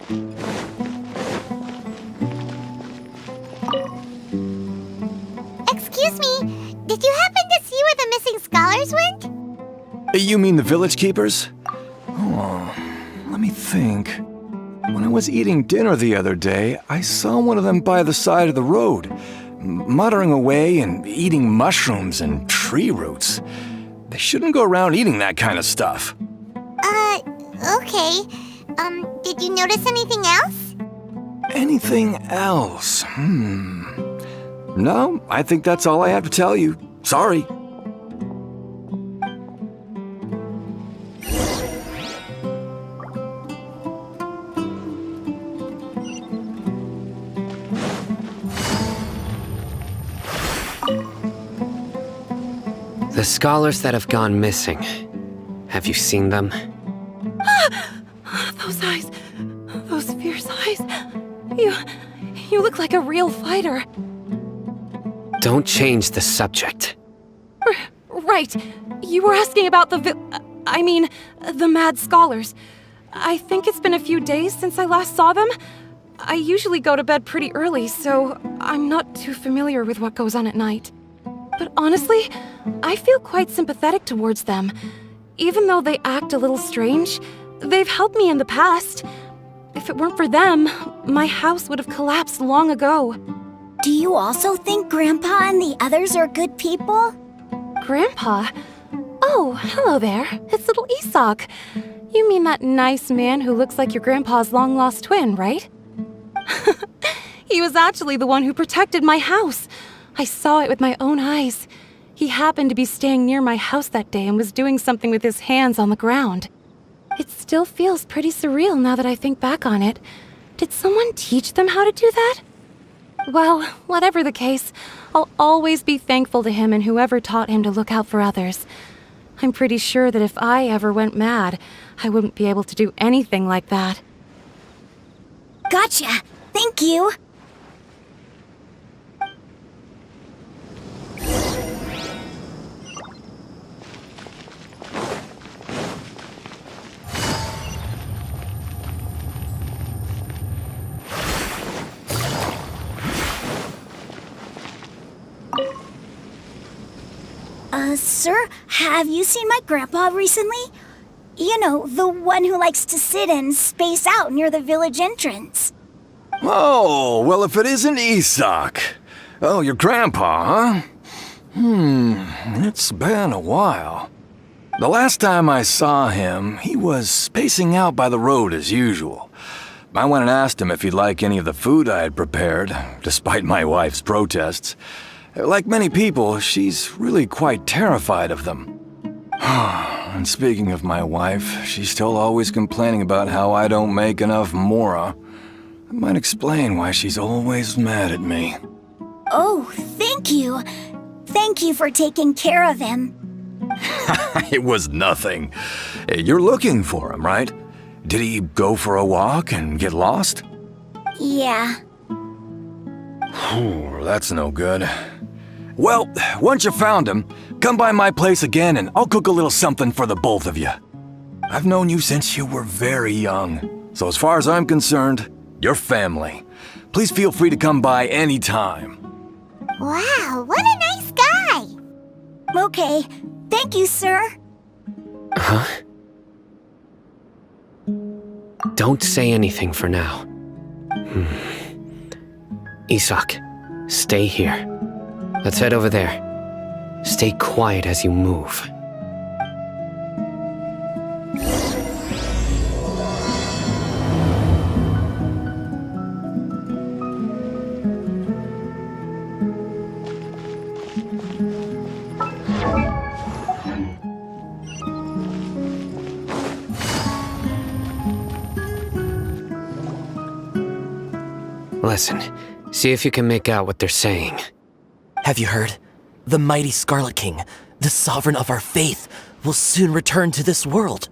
Excuse me, did you happen to see where the missing scholars went? You mean the village keepers? Oh, let me think. When I was eating dinner the other day, I saw one of them by the side of the road, muttering away and eating mushrooms and tree roots. They shouldn't go around eating that kind of stuff. Okay. Did you notice anything else? Anything else? No, I think that's all I have to tell you. Sorry. The scholars that have gone missing. Have you seen them? Those eyes. Those fierce eyes. You look like a real fighter. Don't change the subject. Right. You were asking about the mad scholars. I think it's been a few days since I last saw them. I usually go to bed pretty early, so I'm not too familiar with what goes on at night. But honestly, I feel quite sympathetic towards them. Even though they act a little strange, they've helped me in the past. If it weren't for them, my house would have collapsed long ago. Do you also think Grandpa and the others are good people? Grandpa? Oh, hello there. It's little Isak. You mean that nice man who looks like your grandpa's long-lost twin, right? He was actually the one who protected my house. I saw it with my own eyes. He happened to be staying near my house that day and was doing something with his hands on the ground. It still feels pretty surreal now that I think back on it. Did someone teach them how to do that? Well, whatever the case, I'll always be thankful to him and whoever taught him to look out for others. I'm pretty sure that if I ever went mad, I wouldn't be able to do anything like that. Gotcha. Thank you. Sir, have you seen my grandpa recently? You know, the one who likes to sit and space out near the village entrance. Oh, well, if it isn't Isak. Oh, your grandpa, huh? It's been a while. The last time I saw him, he was spacing out by the road as usual. I went and asked him if he'd like any of the food I had prepared, despite my wife's protests. Like many people, she's really quite terrified of them. And speaking of my wife, she's still always complaining about how I don't make enough mora. That might explain why she's always mad at me. Oh, thank you. Thank you for taking care of him. It was nothing. You're looking for him, right? Did he go for a walk and get lost? Yeah. That's no good. Well, once you found him, come by my place again and I'll cook a little something for the both of you. I've known you since you were very young, so as far as I'm concerned, you're family. Please feel free to come by anytime. Wow, what a nice guy! Okay, thank you, sir. Huh? Don't say anything for now. Isak, stay here. Let's head over there. Stay quiet as you move. Listen, see if you can make out what they're saying. Have you heard? The mighty Scarlet King, the sovereign of our faith, will soon return to this world.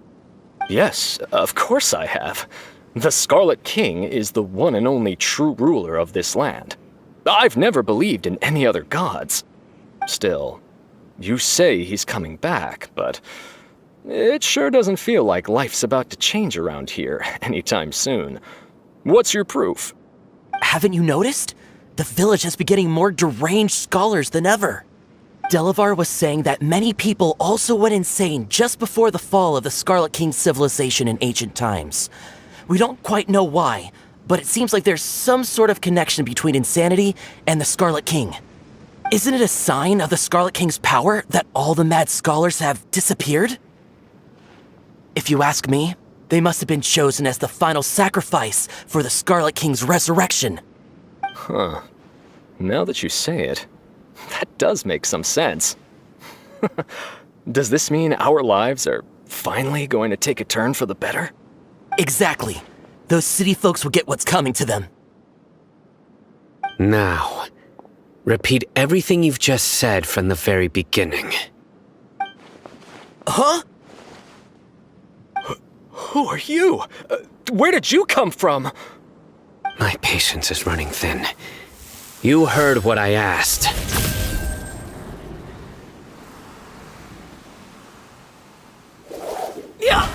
Yes, of course I have. The Scarlet King is the one and only true ruler of this land. I've never believed in any other gods. Still, you say he's coming back, but it sure doesn't feel like life's about to change around here anytime soon. What's your proof? Haven't you noticed? The village has been getting more deranged scholars than ever. Delavar was saying that many people also went insane just before the fall of the Scarlet King's civilization in ancient times. We don't quite know why, but it seems like there's some sort of connection between insanity and the Scarlet King. Isn't it a sign of the Scarlet King's power that all the mad scholars have disappeared? If you ask me, they must have been chosen as the final sacrifice for the Scarlet King's resurrection. Huh. Now that you say it, that does make some sense. Does this mean our lives are finally going to take a turn for the better? Exactly. Those city folks will get what's coming to them. Now, repeat everything you've just said from the very beginning. Huh? Who are you? Where did you come from? My patience is running thin. You heard what I asked. Yeah!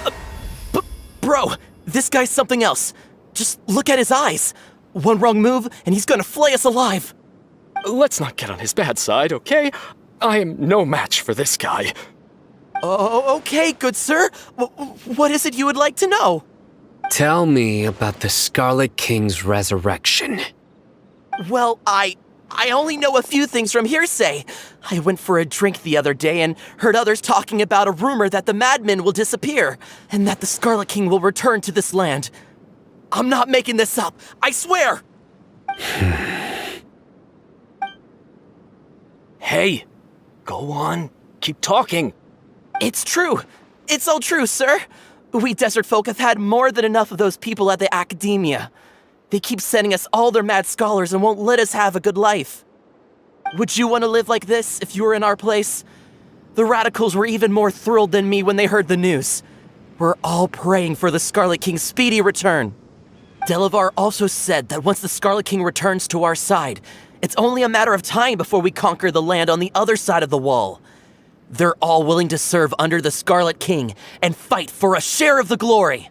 Bro, this guy's something else. Just look at his eyes. One wrong move, and he's gonna flay us alive. Let's not get on his bad side, okay? I am no match for this guy. Oh, okay, good sir. What is it you would like to know? Tell me about the Scarlet King's resurrection. Well, I only know a few things from hearsay. I went for a drink the other day and heard others talking about a rumor that the madmen will disappear, and that the Scarlet King will return to this land. I'm not making this up, I swear! Hey, go on. Keep talking. It's true. It's all true, sir. We desert folk have had more than enough of those people at the academia. They keep sending us all their mad scholars and won't let us have a good life. Would you want to live like this if you were in our place? The radicals were even more thrilled than me when they heard the news. We're all praying for the Scarlet King's speedy return. Delavar also said that once the Scarlet King returns to our side, it's only a matter of time before we conquer the land on the other side of the wall. They're all willing to serve under the Scarlet King and fight for a share of the glory.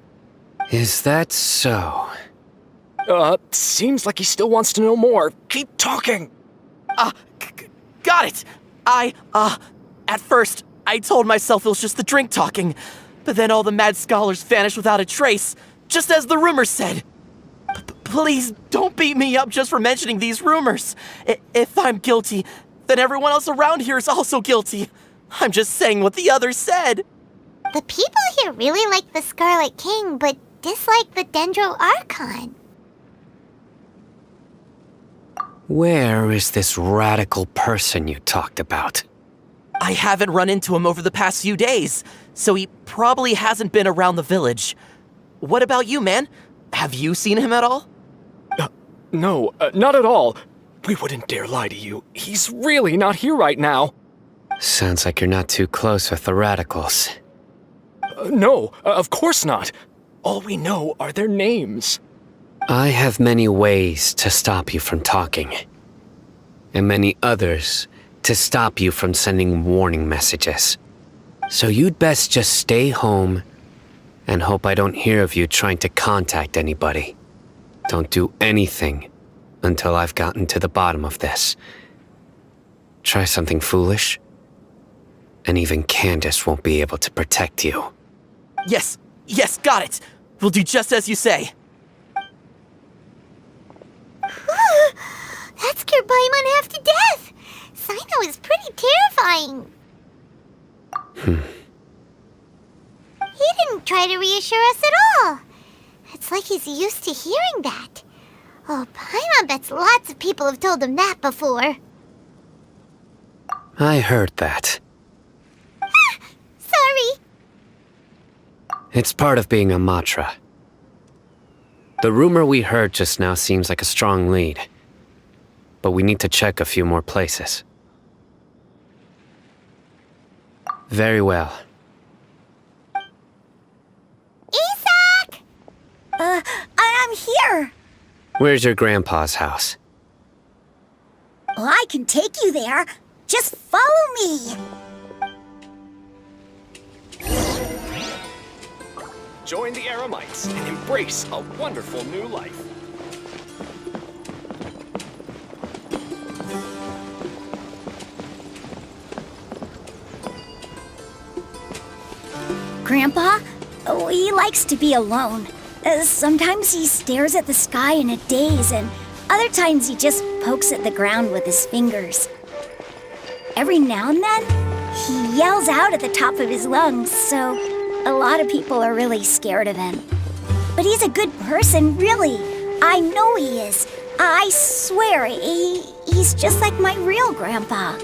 Is that so? Seems like he still wants to know more. Keep talking. Got it. At first, I told myself it was just the drink talking, but then all the mad scholars vanished without a trace, just as the rumors said. Please don't beat me up just for mentioning these rumors. If I'm guilty, then everyone else around here is also guilty. I'm just saying what the others said. The people here really like the Scarlet King, but dislike the Dendro Archon. Where is this radical person you talked about? I haven't run into him over the past few days, so he probably hasn't been around the village. What about you, man? Have you seen him at all? No, not at all. We wouldn't dare lie to you. He's really not here right now. Sounds like you're not too close with the radicals. No, of course not. All we know are their names. I have many ways to stop you from talking, and many others to stop you from sending warning messages. So you'd best just stay home and hope I don't hear of you trying to contact anybody. Don't do anything until I've gotten to the bottom of this. Try something foolish, and even Candace won't be able to protect you. Yes, got it. We'll do just as you say. That scared Paimon half to death. Cyno is pretty terrifying. He didn't try to reassure us at all. It's like he's used to hearing that. Oh, Paimon bets lots of people have told him that before. I heard that. Sorry. It's part of being a Matra. The rumor we heard just now seems like a strong lead, but we need to check a few more places. Very well. Isak! I'm here. Where's your grandpa's house? Well, I can take you there. Just follow me. Join the Eremites and embrace a wonderful new life. Grandpa? Oh, he likes to be alone. Sometimes he stares at the sky in a daze, and other times he just pokes at the ground with his fingers. Every now and then, he yells out at the top of his lungs, so a lot of people are really scared of him. But he's a good person, really. I know he is. I swear, he's just like my real grandpa.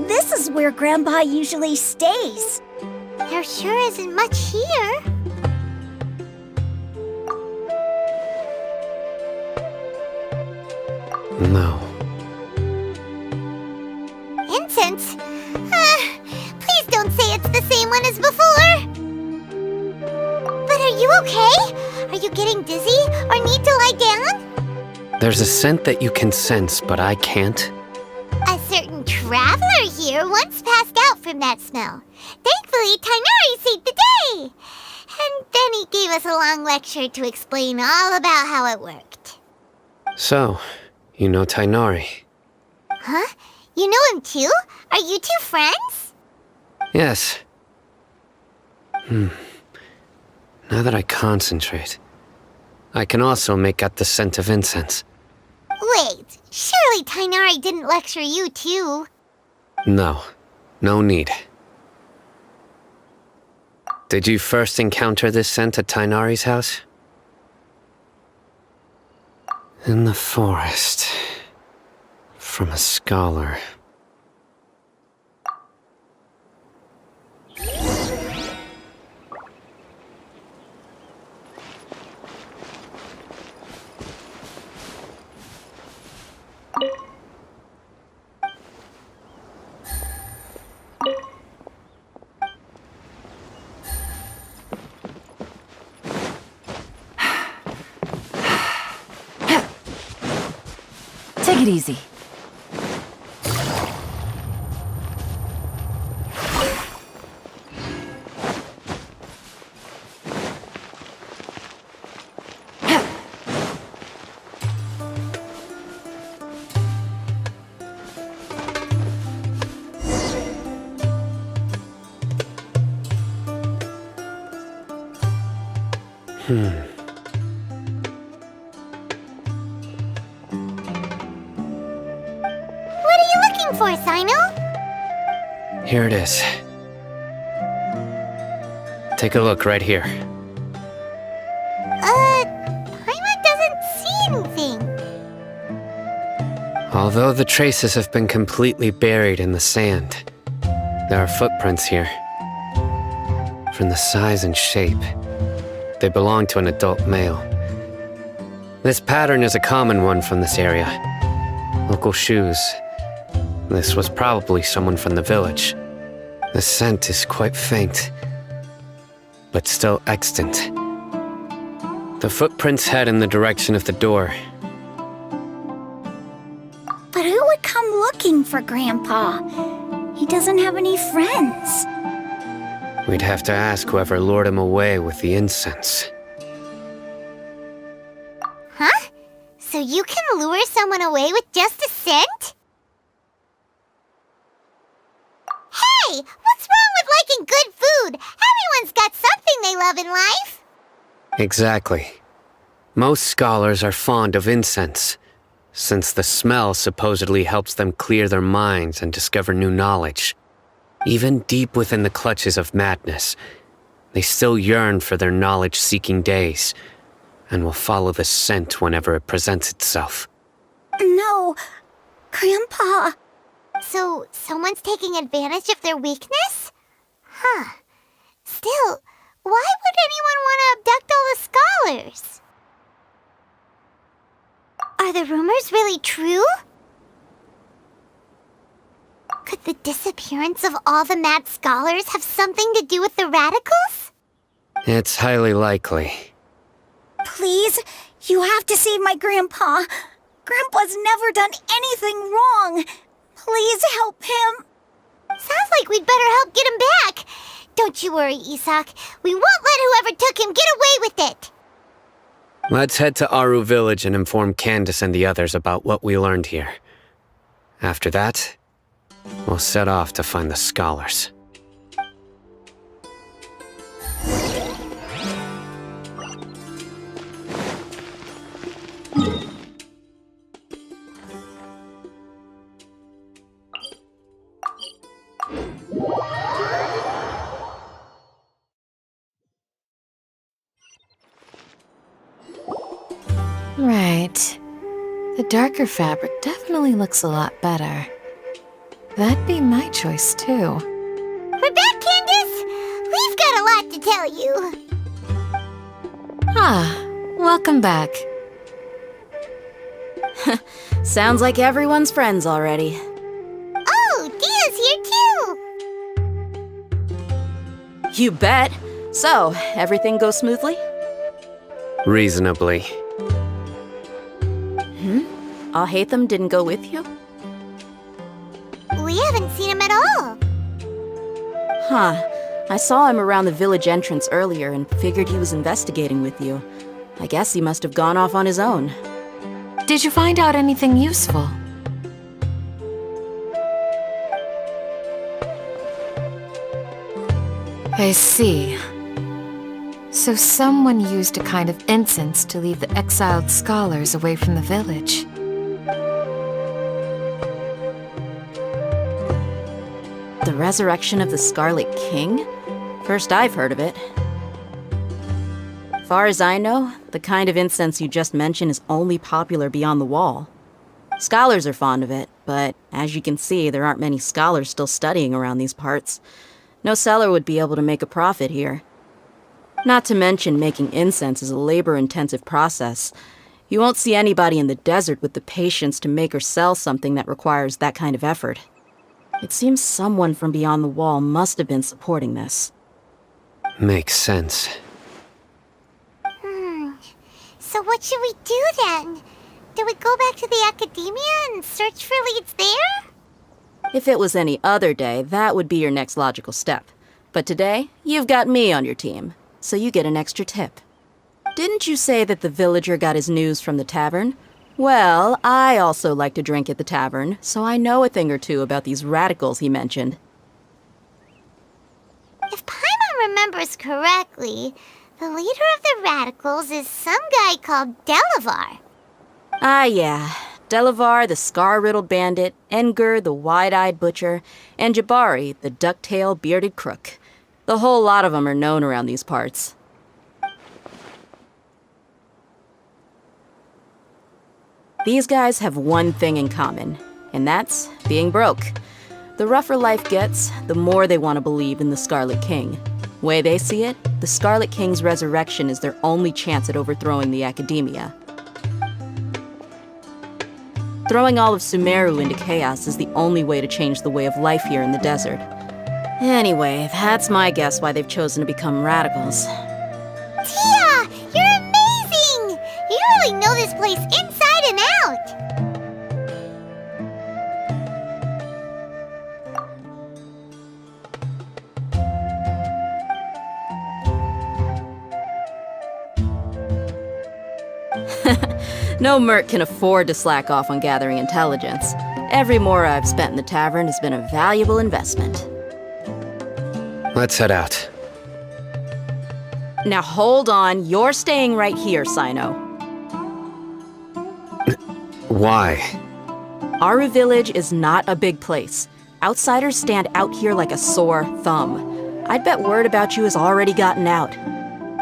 This is where Grandpa usually stays. There sure isn't much here. No. Incense? Please don't say it's the same one as before. But are you okay? Are you getting dizzy or need to lie down? There's a scent that you can sense, but I can't. A certain traveler here once passed out from that smell. Thankfully, Tighnari saved the day. And then he gave us a long lecture to explain all about how it worked. So, you know Tighnari? Huh? You know him too? Are you two friends? Yes. Now that I concentrate, I can also make out the scent of incense. Wait, surely Tighnari didn't lecture you too? No. No need. Did you first encounter this scent at Tighnari's house? In the forest. From a scholar. Take it easy. What are you looking for, Cyno? Here it is. Take a look right here. Paimon doesn't see anything. Although the traces have been completely buried in the sand, there are footprints here. From the size and shape, they belong to an adult male. This pattern is a common one from this area. Local shoes. This was probably someone from the village. The scent is quite faint, but still extant. The footprints head in the direction of the door. But who would come looking for Grandpa? He doesn't have any friends. We'd have to ask whoever lured him away with the incense. Huh? So you can lure someone away with just a scent? Hey! What's wrong with liking good food? Everyone's got something they love in life. Exactly. Most scholars are fond of incense, since the smell supposedly helps them clear their minds and discover new knowledge. Even deep within the clutches of madness, they still yearn for their knowledge-seeking days, and will follow the scent whenever it presents itself. No, Grandpa. So, someone's taking advantage of their weakness? Huh. Still, why would anyone want to abduct all the scholars? Are the rumors really true? Could the disappearance of all the mad scholars have something to do with the radicals? It's highly likely. Please, you have to save my Grandpa. Grandpa's never done anything wrong. Please help him. Sounds like we'd better help get him back. Don't you worry, Isak. We won't let whoever took him get away with it. Let's head to Aru Village and inform Candace and the others about what we learned here. After that, we'll set off to find the scholars. Right. The darker fabric definitely looks a lot better. That'd be my choice, too. We're back, Candace! We've got a lot to tell you. Ah, welcome back. Sounds like everyone's friends already. Oh, Dia's here too! You bet. So, everything goes smoothly? Reasonably. Alhaitham didn't go with you? We haven't seen him at all. Huh. I saw him around the village entrance earlier and figured he was investigating with you. I guess he must have gone off on his own. Did you find out anything useful? I see. So someone used a kind of incense to lead the exiled scholars away from the village. The resurrection of the Scarlet King? First I've heard of it. Far as I know, the kind of incense you just mentioned is only popular beyond the wall. Scholars are fond of it, but as you can see, there aren't many scholars still studying around these parts. No seller would be able to make a profit here. Not to mention making incense is a labor-intensive process. You won't see anybody in the desert with the patience to make or sell something that requires that kind of effort. It seems someone from beyond the wall must have been supporting this. Makes sense. So what should we do then? Do we go back to the academia and search for leads there? If it was any other day, that would be your next logical step. But today, you've got me on your team, so you get an extra tip. Didn't you say that the villager got his news from the tavern? Well, I also like to drink at the tavern, so I know a thing or two about these radicals he mentioned. If Paimon remembers correctly, the leader of the radicals is some guy called Delavar. Ah, yeah. Delavar, the scar-riddled bandit, Engur, the wide-eyed butcher, and Jabari, the duck-tailed bearded crook. The whole lot of them are known around these parts. These guys have one thing in common, and that's being broke. The rougher life gets, the more they want to believe in the Scarlet King. Way they see it, the Scarlet King's resurrection is their only chance at overthrowing the academia. Throwing all of Sumeru into chaos is the only way to change the way of life here in the desert. Anyway, that's my guess why they've chosen to become radicals. Dehya, you're amazing! You really know this place inside and out! No merc can afford to slack off on gathering intelligence. Every mora I've spent in the tavern has been a valuable investment. Let's head out. Now hold on, you're staying right here, Cyno. Why? Aru Village is not a big place. Outsiders stand out here like a sore thumb. I'd bet word about you has already gotten out.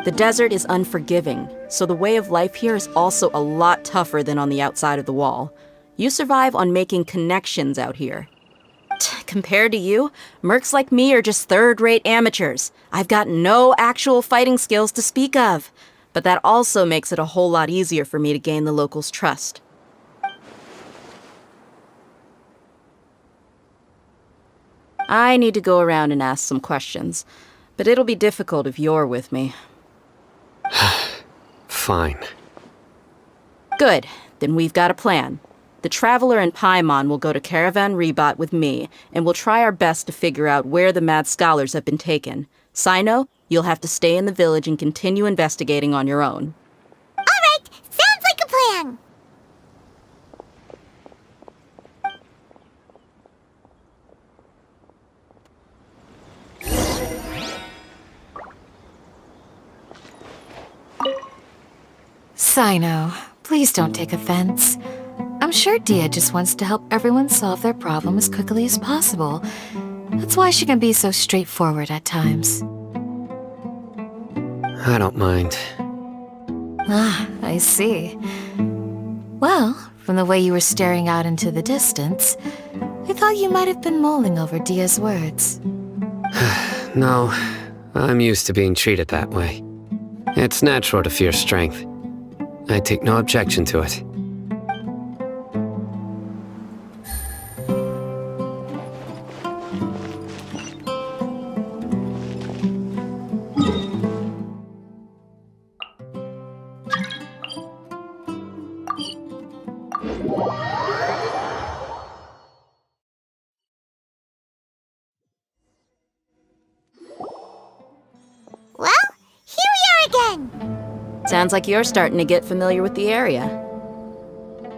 The desert is unforgiving, so the way of life here is also a lot tougher than on the outside of the wall. You survive on making connections out here. Compared to you, mercs like me are just third-rate amateurs. I've got no actual fighting skills to speak of. But that also makes it a whole lot easier for me to gain the locals' trust. I need to go around and ask some questions, but it'll be difficult if you're with me. Fine. Good. Then we've got a plan. The Traveler and Paimon will go to Caravan Rebot with me, and we'll try our best to figure out where the Mad Scholars have been taken. Cyno, you'll have to stay in the village and continue investigating on your own. All right, sounds like a plan. Cyno, please don't take offense. I'm sure Dehya just wants to help everyone solve their problem as quickly as possible. That's why she can be so straightforward at times. I don't mind. Ah, I see. Well, from the way you were staring out into the distance, I thought you might have been mulling over Dehya's words. No, I'm used to being treated that way. It's natural to fear strength. I take no objection to it. Well, here we are again. Sounds like you're starting to get familiar with the area.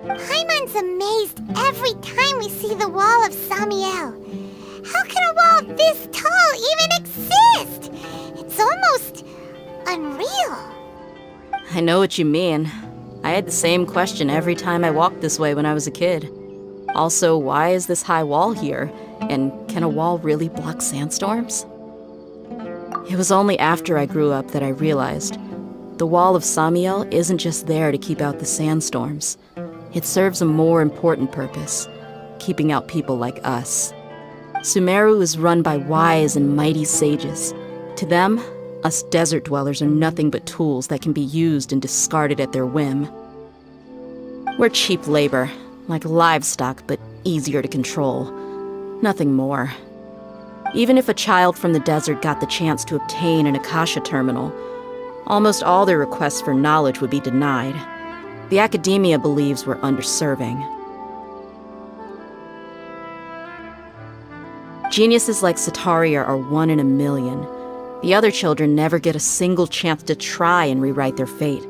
Paimon's amazed every time we see the wall of Samiel. How can a wall this tall even exist? It's almost unreal. I know what you mean. I had the same question every time I walked this way when I was a kid. Also, why is this high wall here? And can a wall really block sandstorms? It was only after I grew up that I realized the wall of Samiel isn't just there to keep out the sandstorms. It serves a more important purpose, keeping out people like us. Sumeru is run by wise and mighty sages. To them, us desert dwellers are nothing but tools that can be used and discarded at their whim. We're cheap labor, like livestock, but easier to control. Nothing more. Even if a child from the desert got the chance to obtain an Akasha terminal, almost all their requests for knowledge would be denied. The academia believes we're underserving. Geniuses like Sataria are 1 in a million. The other children never get a single chance to try and rewrite their fate,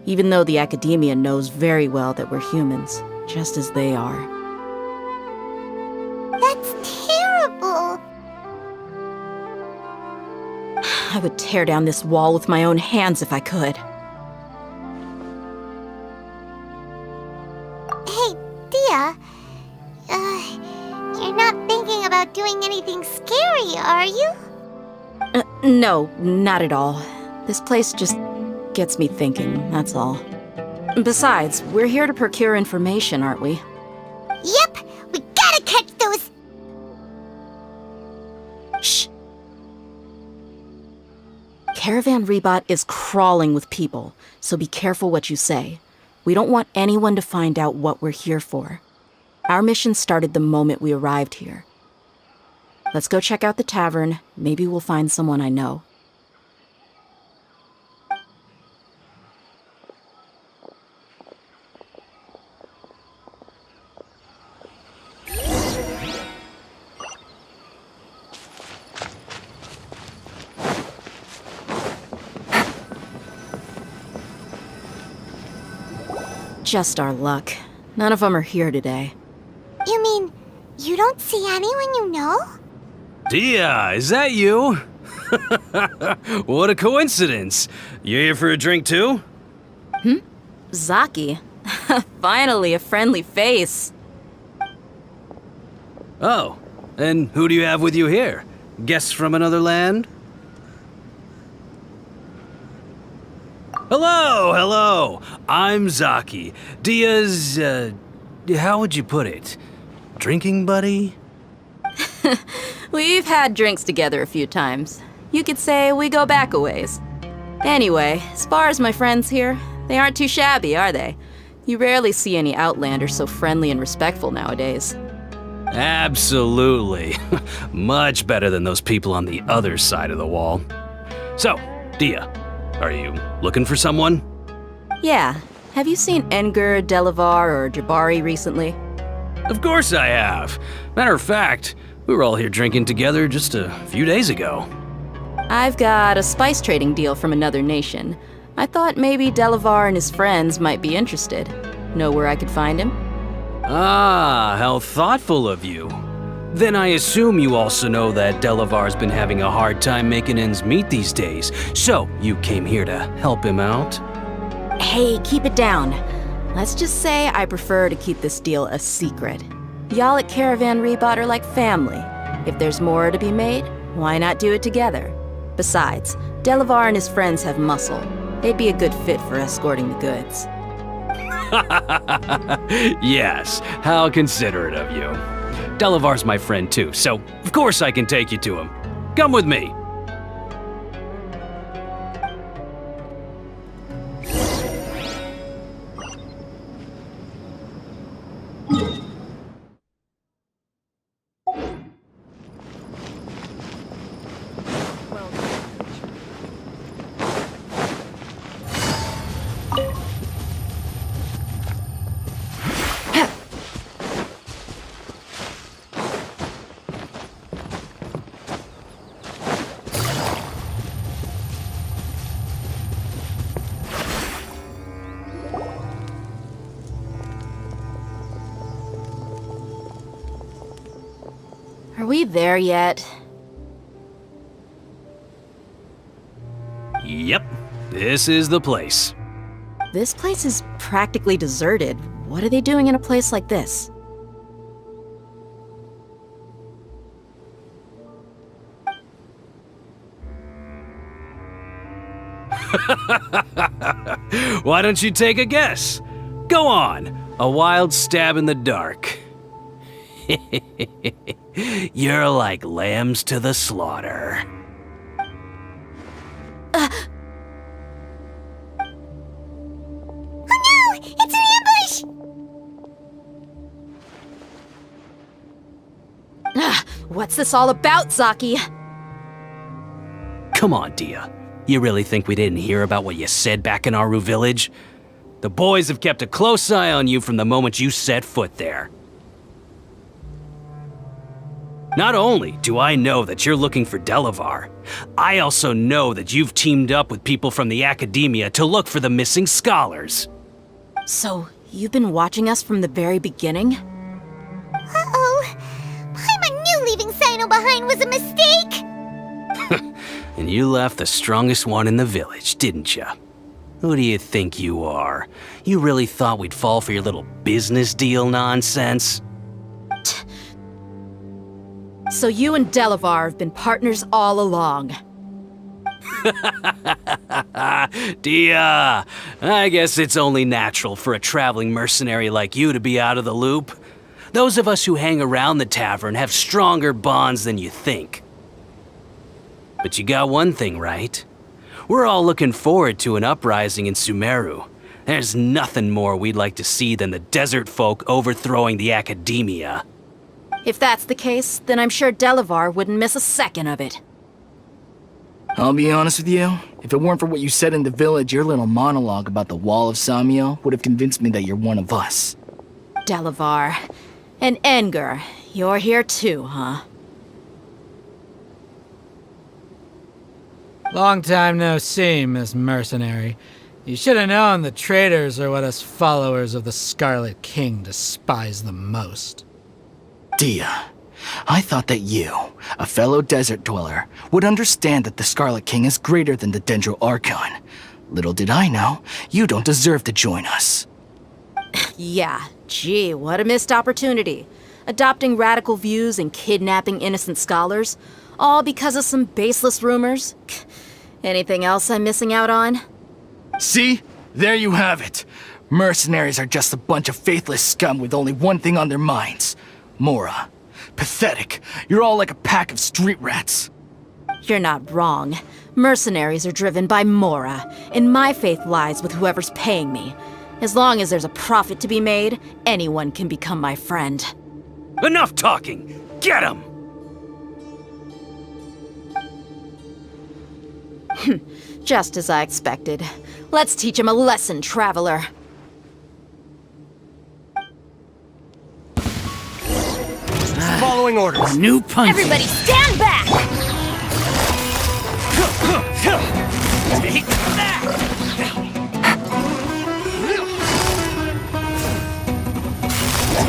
even though the academia knows very well that we're humans, just as they are. That's terrible. I would tear down this wall with my own hands if I could. Hey, Dehya. You're not thinking about doing anything scary, are you? No, not at all. This place just gets me thinking, that's all. Besides, we're here to procure information, aren't we? Yep, we gotta catch those. Shh. Caravan Rebot is crawling with people, so be careful what you say. We don't want anyone to find out what we're here for. Our mission started the moment we arrived here. Let's go check out the tavern. Maybe we'll find someone I know. Just our luck. None of them are here today. You mean, you don't see anyone you know? Dehya, is that you? What a coincidence. You here for a drink too? Zaki. Finally, a friendly face. Oh, and who do you have with you here? Guests from another land? Hello. I'm Zaki. Dehya's, how would you put it? Drinking buddy? We've had drinks together a few times. You could say we go back a ways. Anyway, as far as my friends here, they aren't too shabby, are they? You rarely see any Outlanders so friendly and respectful nowadays. Absolutely. Much better than those people on the other side of the wall. So, Dehya, are you looking for someone? Yeah, have you seen Enger, Delavar, or Jabari recently? Of course I have. Matter of fact, we were all here drinking together just a few days ago. I've got a spice trading deal from another nation. I thought maybe Delavar and his friends might be interested. Know where I could find him? Ah, how thoughtful of you. Then I assume you also know that Delavar's been having a hard time making ends meet these days, so you came here to help him out? Hey, keep it down. Let's just say I prefer to keep this deal a secret. Y'all at Caravan Rebot are like family. If there's more to be made, why not do it together? Besides, Delavar and his friends have muscle. They'd be a good fit for escorting the goods. Yes, how considerate of you. Delavar's my friend too, so of course I can take you to him. Come with me. Are we there yet? Yep, this is the place. This place is practically deserted. What are they doing in a place like this? Why don't you take a guess? Go on, a wild stab in the dark. You're like lambs to the slaughter. Oh no! It's an ambush! What's this all about, Zaki? Come on, Dehya. You really think we didn't hear about what you said back in Aru village? The boys have kept a close eye on you from the moment you set foot there. Not only do I know that you're looking for Delavar, I also know that you've teamed up with people from the Academia to look for the missing scholars. So, you've been watching us from the very beginning? Uh-oh. Paimon knew leaving Cyno behind was a mistake! And you left the strongest one in the village, didn't you? Who do you think you are? You really thought we'd fall for your little business deal nonsense? So you and Delavar have been partners all along. Dehya, I guess it's only natural for a traveling mercenary like you to be out of the loop. Those of us who hang around the tavern have stronger bonds than you think. But you got one thing right. We're all looking forward to an uprising in Sumeru. There's nothing more we'd like to see than the desert folk overthrowing the Academia. If that's the case, then I'm sure Delavar wouldn't miss a second of it. I'll be honest with you, if it weren't for what you said in the village, your little monologue about the Wall of Samiel would have convinced me that you're one of us. Delavar. And Enger, you're here too, huh? Long time no see, Miss Mercenary. You should have known the traitors are what us followers of the Scarlet King despise the most. Dehya, I thought that you, a fellow desert dweller, would understand that the Scarlet King is greater than the Dendro Archon. Little did I know, you don't deserve to join us. Yeah, gee, what a missed opportunity. Adopting radical views and kidnapping innocent scholars, all because of some baseless rumors. Anything else I'm missing out on? See? There you have it. Mercenaries are just a bunch of faithless scum with only one thing on their minds. Mora. Pathetic. You're all like a pack of street rats. You're not wrong. Mercenaries are driven by Mora, and my faith lies with whoever's paying me. As long as there's a profit to be made, anyone can become my friend. Enough talking! Get him! Just as I expected. Let's teach him a lesson, traveler. following orders. New punch. Everybody stand back! Take that!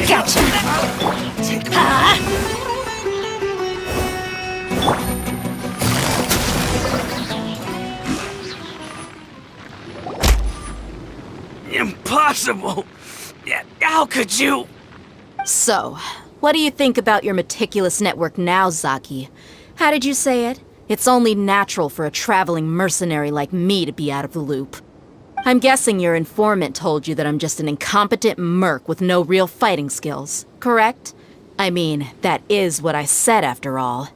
Gotcha! Impossible! Yeah, how could you? So, what do you think about your meticulous network now, Zaki? How did you say it? It's only natural for a traveling mercenary like me to be out of the loop. I'm guessing your informant told you that I'm just an incompetent merc with no real fighting skills, correct? I mean, that is what I said after all.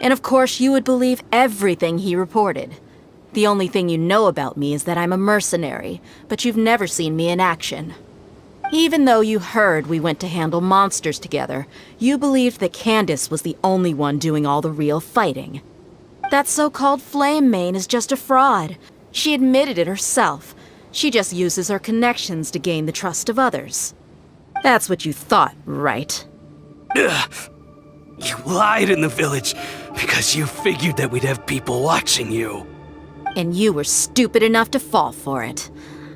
And of course you would believe everything he reported. The only thing you know about me is that I'm a mercenary, but you've never seen me in action. Even though you heard we went to handle monsters together, you believed that Candace was the only one doing all the real fighting. That so-called Flame Mane is just a fraud. She admitted it herself. She just uses her connections to gain the trust of others. That's what you thought, right? Ugh. You lied in the village because you figured that we'd have people watching you. And you were stupid enough to fall for it.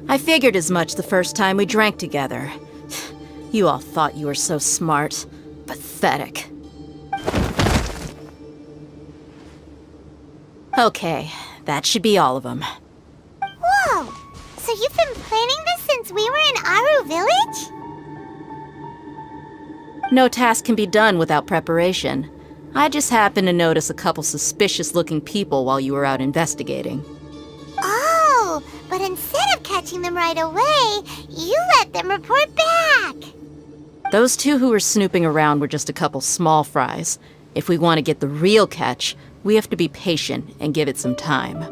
I figured as much the first time we drank together. You all thought you were so smart. Pathetic. Okay, that should be all of them. Whoa! So you've been planning this since we were in Aru Village? No task can be done without preparation. I just happened to notice a couple suspicious-looking people while you were out investigating. Oh, but instead of catching them right away, you let them report back! Those two who were snooping around were just a couple small fries. If we want to get the real catch, we have to be patient and give it some time.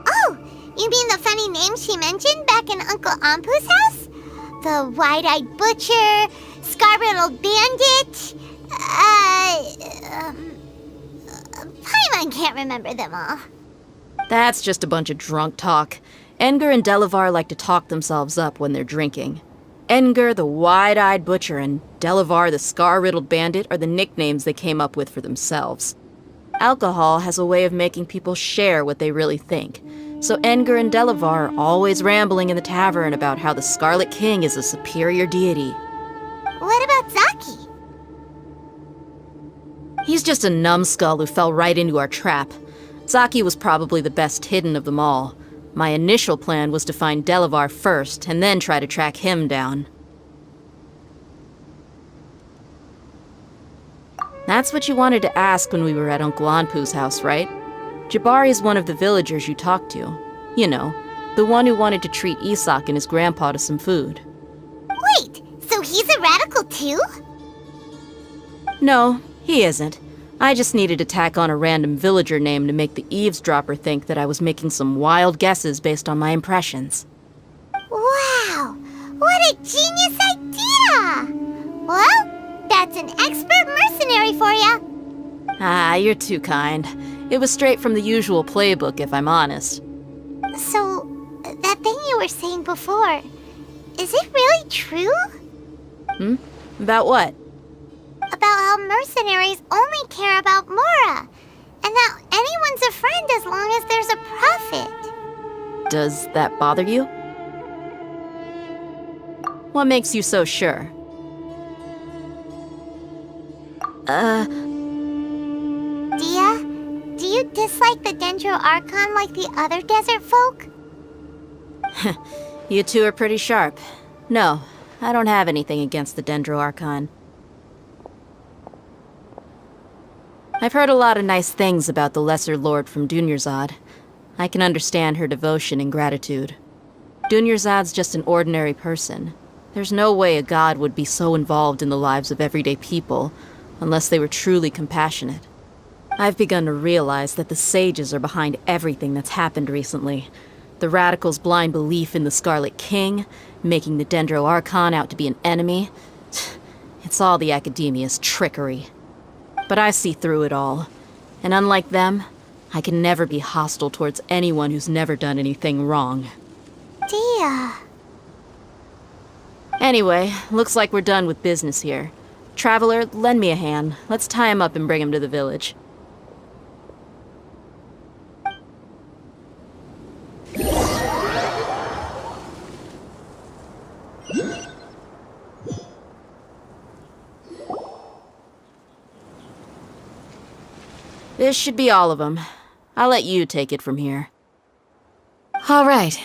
Oh, you mean the funny name she mentioned back in Uncle Ampu's house? The wide-eyed butcher, scar-riddled bandit, Paimon can't remember them all. That's just a bunch of drunk talk. Edgar and Delavar like to talk themselves up when they're drinking. Edgar, the wide-eyed butcher, and Delavar, the scar-riddled bandit, are the nicknames they came up with for themselves. Alcohol has a way of making people share what they really think. So Edgar and Delavar are always rambling in the tavern about how the Scarlet King is a superior deity. What about Zaki? He's just a numbskull who fell right into our trap. Zaki was probably the best hidden of them all. My initial plan was to find Delavar first, and then try to track him down. That's what you wanted to ask when we were at Uncle Anpu's house, right? Jabari is one of the villagers you talked to. You know, the one who wanted to treat Isak and his grandpa to some food. Wait, so he's a radical too? No, he isn't. I just needed to tack on a random villager name to make the eavesdropper think that I was making some wild guesses based on my impressions. Wow, what a genius idea! Well, that's an expert mercenary for ya. Ah, you're too kind. It was straight from the usual playbook, if I'm honest. So, that thing you were saying before, is it really true? About what? About how mercenaries only care about Mora, and that anyone's a friend as long as there's a profit. Does that bother you? What makes you so sure? Dehya, do you dislike the Dendro Archon like the other desert folk? You two are pretty sharp. No, I don't have anything against the Dendro Archon. I've heard a lot of nice things about the Lesser Lord from Dunyarzad. I can understand her devotion and gratitude. Dunyarzad's just an ordinary person. There's no way a god would be so involved in the lives of everyday people, unless they were truly compassionate. I've begun to realize that the sages are behind everything that's happened recently. The radicals' blind belief in the Scarlet King, making the Dendro Archon out to be an enemy. It's all the Academia's trickery. But I see through it all. And unlike them, I can never be hostile towards anyone who's never done anything wrong. Dehya. Anyway, looks like we're done with business here. Traveler, lend me a hand. Let's tie him up and bring him to the village. This should be all of them. I'll let you take it from here. All right.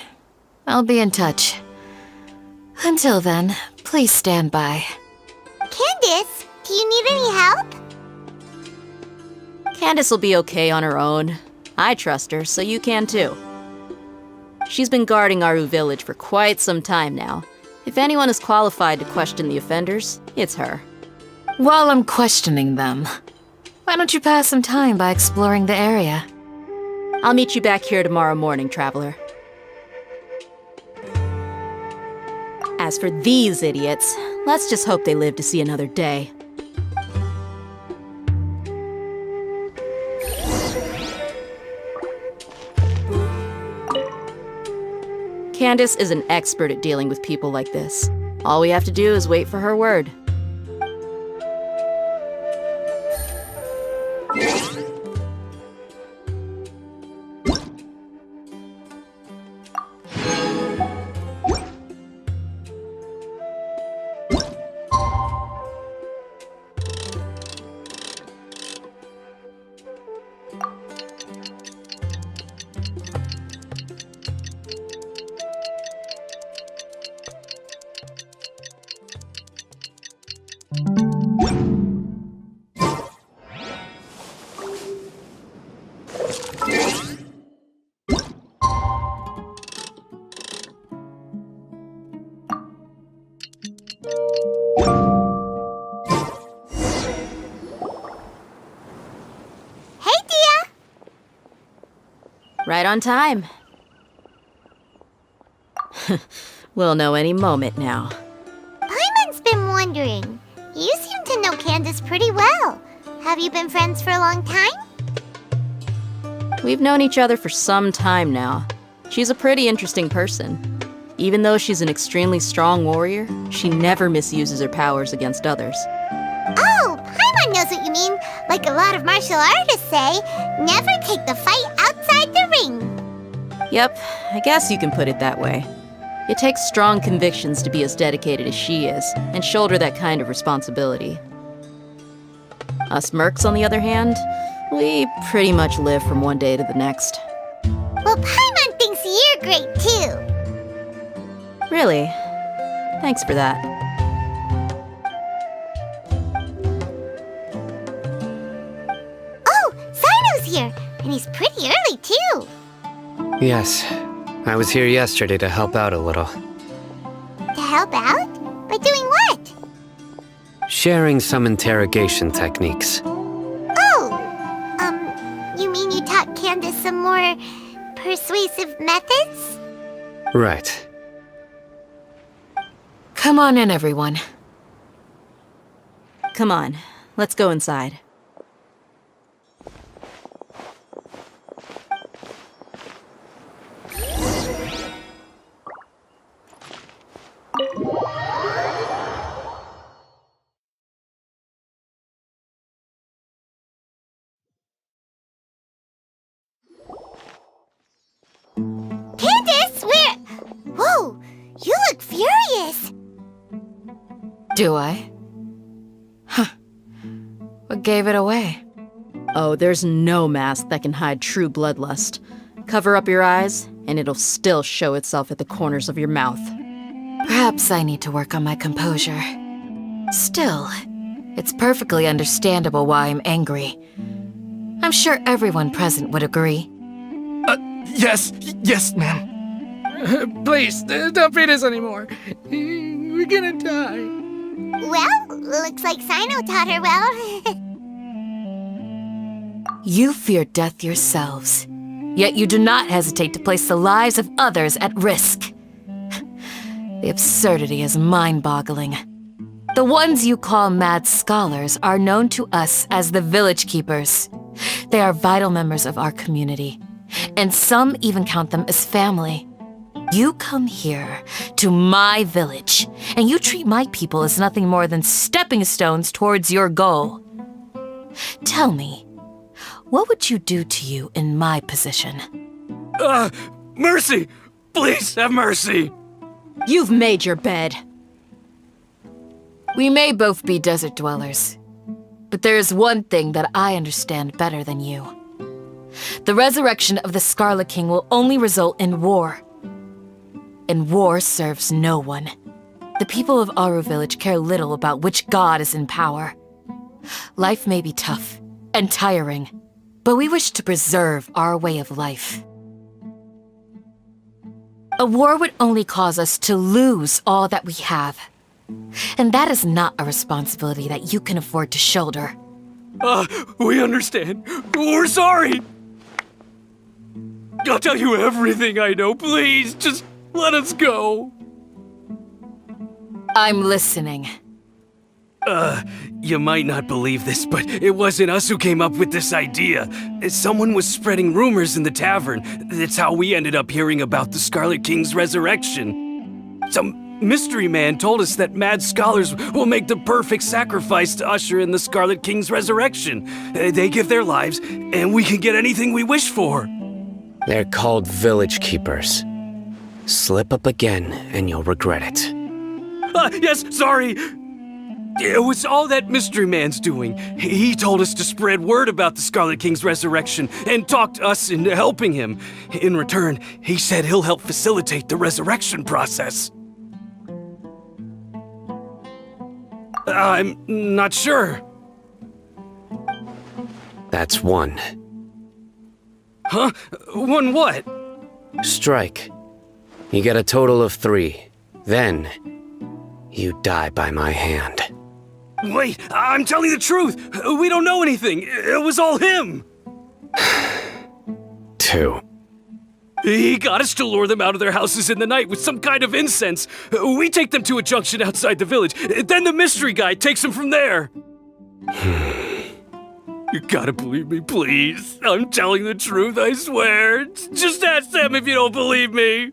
I'll be in touch. Until then, please stand by. Candace, do you need any help? Candace will be okay on her own. I trust her, so you can too. She's been guarding Aru village for quite some time now. If anyone is qualified to question the offenders, it's her. While I'm questioning them, why don't you pass some time by exploring the area? I'll meet you back here tomorrow morning, Traveler. As for these idiots, let's just hope they live to see another day. Candace is an expert at dealing with people like this. All we have to do is wait for her word. Right on time. We'll know any moment now. Paimon's been wondering. You seem to know Candace pretty well. Have you been friends for a long time? We've known each other for some time now. She's a pretty interesting person. Even though she's an extremely strong warrior, she never misuses her powers against others. Oh, Paimon knows what you mean. Like a lot of martial artists say, never take the fight outside the ring. Yep, I guess you can put it that way. It takes strong convictions to be as dedicated as she is, and shoulder that kind of responsibility. Us mercs, on the other hand, we pretty much live from one day to the next. Well, Paimon thinks you're great too. Really? Thanks for that. Oh, Cyno's here, and he's pretty early too. Yes, I was here yesterday to help out a little. To help out? By doing what? Sharing some interrogation techniques. Oh, you mean you taught Candace some more persuasive methods? Right. Come on in, everyone. Come on, let's go inside. Candace, where? Whoa, you look furious. Do I? Huh. What gave it away? Oh, there's no mask that can hide true bloodlust. Cover up your eyes, and it'll still show itself at the corners of your mouth. Perhaps I need to work on my composure. Still, it's perfectly understandable why I'm angry. I'm sure everyone present would agree. Yes, ma'am. Please, don't beat us anymore. We're gonna die. Well, looks like Cyno taught her well. You fear death yourselves, yet you do not hesitate to place the lives of others at risk. The absurdity is mind-boggling. The ones you call mad scholars are known to us as the Village Keepers. They are vital members of our community, and some even count them as family. You come here to my village, and you treat my people as nothing more than stepping stones towards your goal. Tell me, what would you do to you in my position? Mercy! Please have mercy! You've made your bed. We may both be desert dwellers, but there is one thing that I understand better than you. The resurrection of the Scarlet King will only result in war. And war serves no one. The people of Aru Village care little about which god is in power. Life may be tough and tiring, but we wish to preserve our way of life. A war would only cause us to lose all that we have. And that is not a responsibility that you can afford to shoulder. We understand. We're sorry! I'll tell you everything I know, please. Just let us go. I'm listening. You might not believe this, but it wasn't us who came up with this idea. Someone was spreading rumors in the tavern. That's how we ended up hearing about the Scarlet King's resurrection. Some mystery man told us that mad scholars will make the perfect sacrifice to usher in the Scarlet King's resurrection. They give their lives, and we can get anything we wish for. They're called village keepers. Slip up again, and you'll regret it. Yes, sorry. It was all that mystery man's doing. He told us to spread word about the Scarlet King's resurrection and talked us into helping him. In return, he said he'll help facilitate the resurrection process. I'm not sure. That's one. Huh? One what? Strike. You get a total of 3. Then, you die by my hand. Wait, I'm telling the truth. We don't know anything. It was all him. 2. He got us to lure them out of their houses in the night with some kind of incense. We take them to a junction outside the village. Then the mystery guy takes them from there. You gotta believe me, please. I'm telling the truth, I swear. Just ask them if you don't believe me.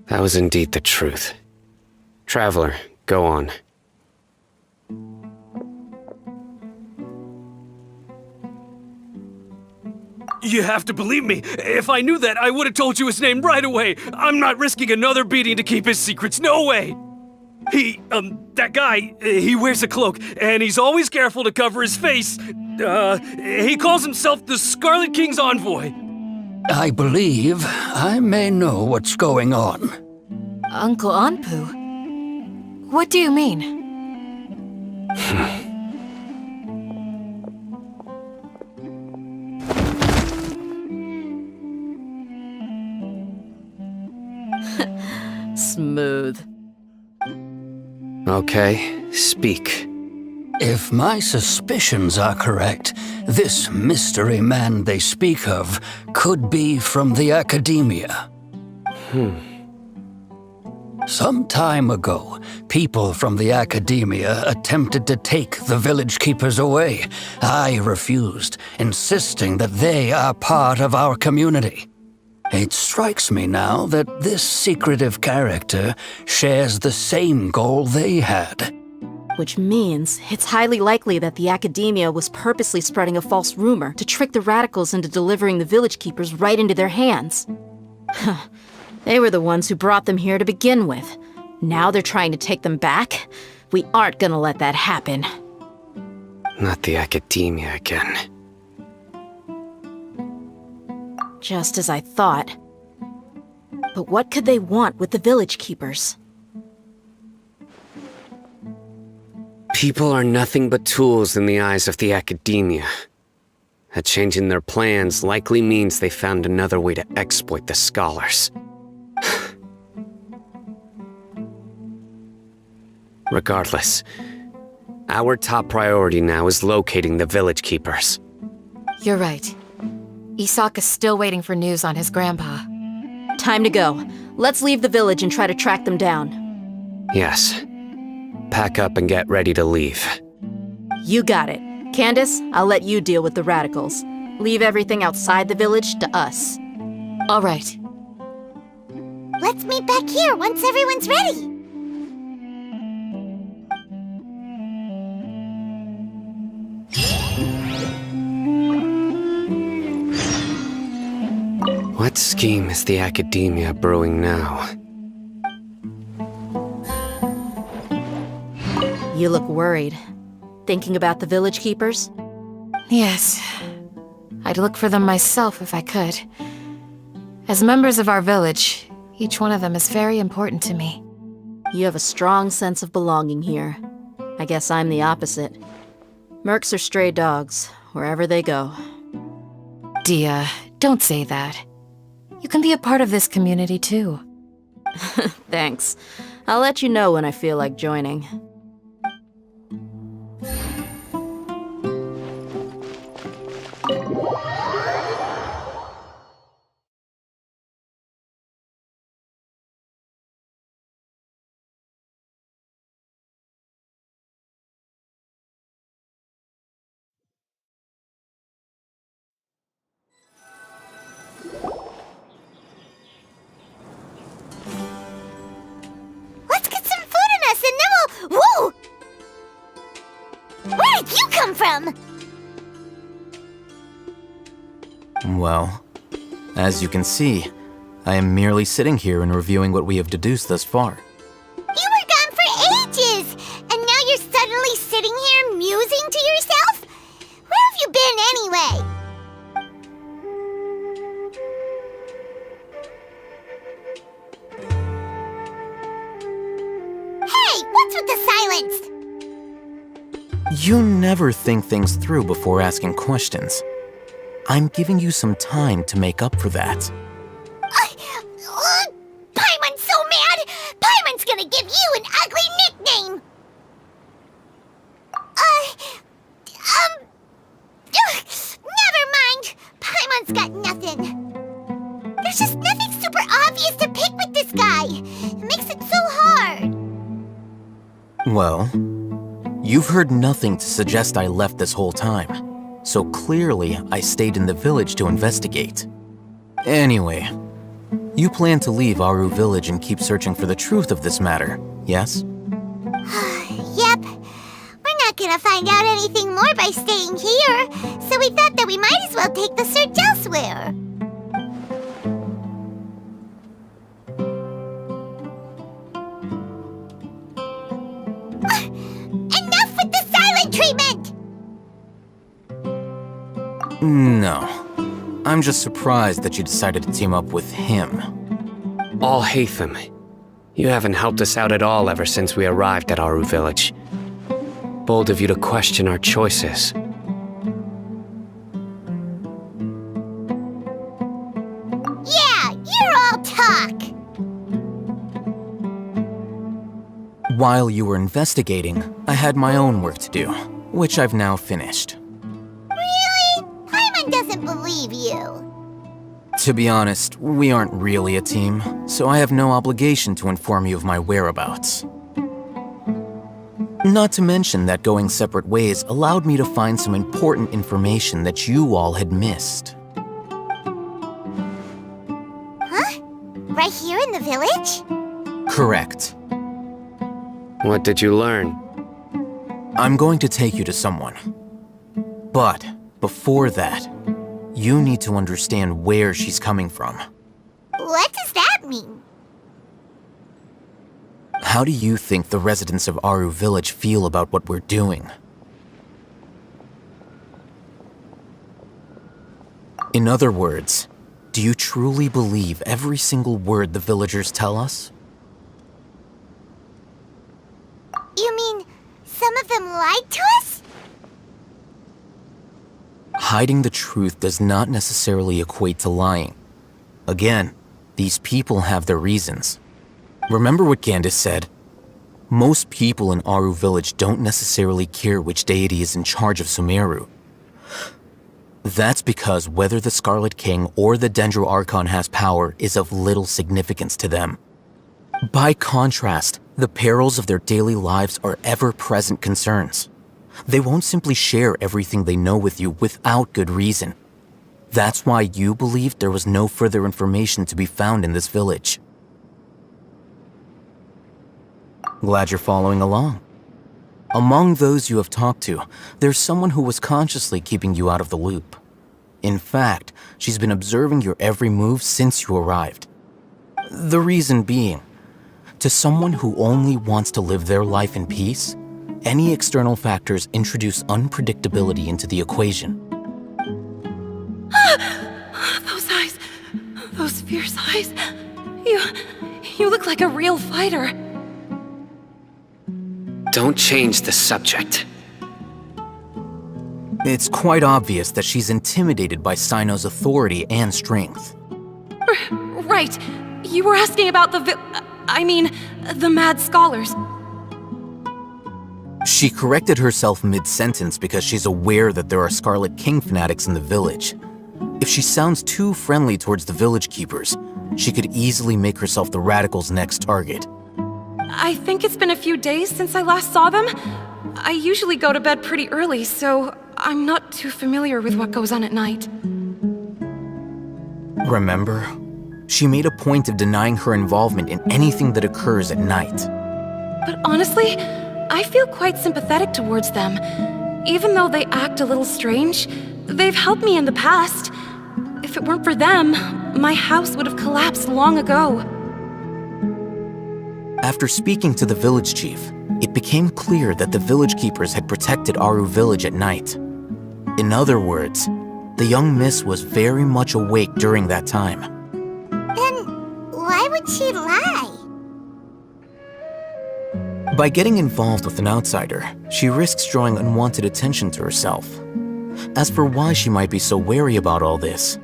That was indeed the truth. Traveler, go on. You have to believe me. If I knew that, I would have told you his name right away. I'm not risking another beating to keep his secrets. No way. That guy, he wears a cloak, and he's always careful to cover his face. He calls himself the Scarlet King's envoy. I believe I may know what's going on. Uncle Anpu? What do you mean? Smooth. Okay, speak. If my suspicions are correct, this mystery man they speak of could be from the academia. Some time ago, people from the academia attempted to take the village keepers away. I refused, insisting that they are part of our community. It strikes me now that this secretive character shares the same goal they had. Which means it's highly likely that the academia was purposely spreading a false rumor to trick the radicals into delivering the village keepers right into their hands. They were the ones who brought them here to begin with. Now they're trying to take them back? We aren't gonna let that happen. Not the academia again. Just as I thought. But what could they want with the village keepers? People are nothing but tools in the eyes of the academia. A change in their plans likely means they found another way to exploit the scholars. Regardless, our top priority now is locating the village keepers. You're right. Isak is still waiting for news on his grandpa. Time to go. Let's leave the village and try to track them down. Yes. Pack up and get ready to leave. You got it. Candace, I'll let you deal with the radicals. Leave everything outside the village to us. All right. Let's meet back here once everyone's ready. What scheme is the Academia brewing now? You look worried. Thinking about the village keepers? Yes. I'd look for them myself if I could. As members of our village, each one of them is very important to me. You have a strong sense of belonging here. I guess I'm the opposite. Mercs are stray dogs, wherever they go. Dehya, don't say that. You can be a part of this community too. Thanks. I'll let you know when I feel like joining. Let's get some food in us and then we'll... Whoa! Where did you come from? Well, as you can see, I am merely sitting here and reviewing what we have deduced thus far. You were gone for ages, and now you're suddenly sitting here musing to yourself? Where have you been anyway? Hey, what's with the silence? You never think things through before asking questions. I'm giving you some time to make up for that. Paimon's so mad! Paimon's gonna give you an ugly nickname! Never mind! Paimon's got nothing. There's just nothing super obvious to pick with this guy. It makes it so hard. Well, you've heard nothing to suggest I left this whole time. So clearly, I stayed in the village to investigate. Anyway, you plan to leave Aru village and keep searching for the truth of this matter, yes? Yep. We're not gonna find out anything more by staying here, so we thought that we might as well take the search elsewhere. Enough with the silent treatment! No. I'm just surprised that you decided to team up with him. Alhaitham, you haven't helped us out at all ever since we arrived at Aru village. Bold of you to question our choices. Yeah, you're all talk! While you were investigating, I had my own work to do, which I've now finished. Really? Paimon doesn't believe you. To be honest, we aren't really a team, so I have no obligation to inform you of my whereabouts. Not to mention that going separate ways allowed me to find some important information that you all had missed. Huh? Right here in the village? Correct. What did you learn? I'm going to take you to someone. But before that, you need to understand where she's coming from. What does that mean? How do you think the residents of Aru village feel about what we're doing? In other words, do you truly believe every single word the villagers tell us? You mean, some of them lied to us? Hiding the truth does not necessarily equate to lying. Again, these people have their reasons. Remember what Candace said? Most people in Aru village don't necessarily care which deity is in charge of Sumeru. That's because whether the Scarlet King or the Dendro Archon has power is of little significance to them. By contrast, the perils of their daily lives are ever-present concerns. They won't simply share everything they know with you without good reason. That's why you believed there was no further information to be found in this village. Glad you're following along. Among those you have talked to, there's someone who was consciously keeping you out of the loop. In fact, she's been observing your every move since you arrived. The reason being, to someone who only wants to live their life in peace, any external factors introduce unpredictability into the equation. Those eyes. Those fierce eyes. You look like a real fighter. Don't change the subject. It's quite obvious that she's intimidated by Cyno's authority and strength. Right. You were asking about the mad scholars. She corrected herself mid-sentence because she's aware that there are Scarlet King fanatics in the village. If she sounds too friendly towards the village keepers, she could easily make herself the radicals' next target. I think it's been a few days since I last saw them. I usually go to bed pretty early, so I'm not too familiar with what goes on at night. Remember? She made a point of denying her involvement in anything that occurs at night. But honestly, I feel quite sympathetic towards them. Even though they act a little strange, they've helped me in the past. If it weren't for them, my house would have collapsed long ago. After speaking to the village chief, it became clear that the village keepers had protected Aru village at night. In other words, the young miss was very much awake during that time. Then why would she lie? By getting involved with an outsider, she risks drawing unwanted attention to herself. As for why she might be so wary about all this,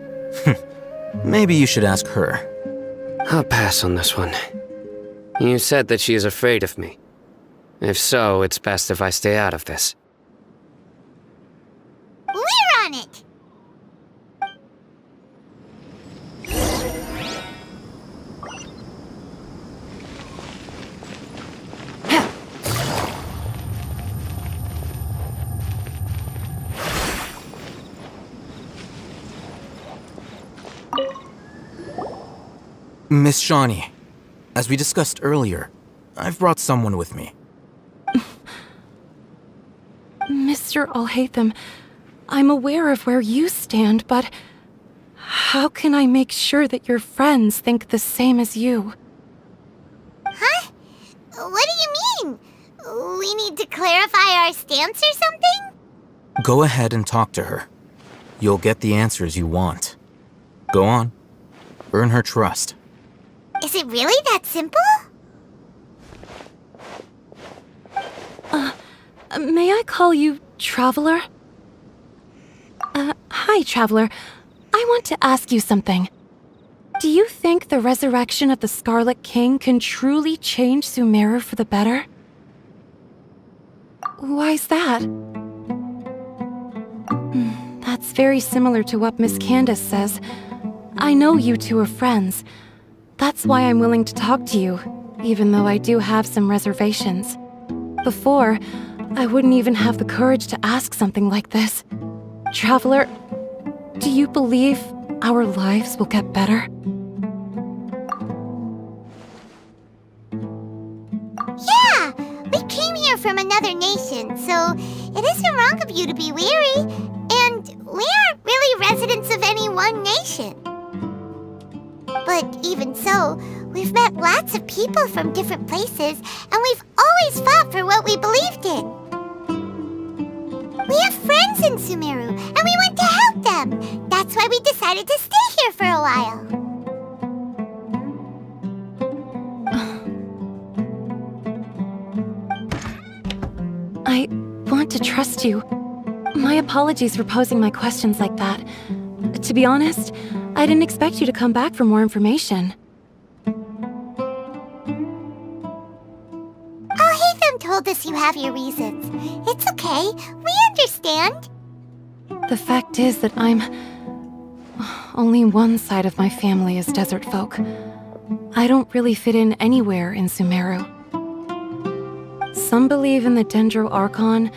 maybe you should ask her. I'll pass on this one. You said that she is afraid of me. If so, it's best if I stay out of this. We're on it! Miss Shawnee, as we discussed earlier, I've brought someone with me. Mr. Alhaitham, I'm aware of where you stand, but how can I make sure that your friends think the same as you? Huh? What do you mean? We need to clarify our stance or something? Go ahead and talk to her. You'll get the answers you want. Go on. Earn her trust. Is it really that simple? May I call you Traveler? Hi, Traveler. I want to ask you something. Do you think the resurrection of the Scarlet King can truly change Sumeru for the better? Why's that? That's very similar to what Miss Candace says. I know you two are friends. That's why I'm willing to talk to you, even though I do have some reservations. Before, I wouldn't even have the courage to ask something like this. Traveler, do you believe our lives will get better? Yeah! We came here from another nation, so it isn't wrong of you to be weary. And we aren't really residents of any one nation. But even so, we've met lots of people from different places, and we've always fought for what we believed in. We have friends in Sumeru, and we want to help them. That's why we decided to stay here for a while. I want to trust you. My apologies for posing my questions like that. To be honest, I didn't expect you to come back for more information. Alhaitham told us you have your reasons. It's okay. We understand. The fact is that only one side of my family is desert folk. I don't really fit in anywhere in Sumeru. Some believe in the Dendro Archon,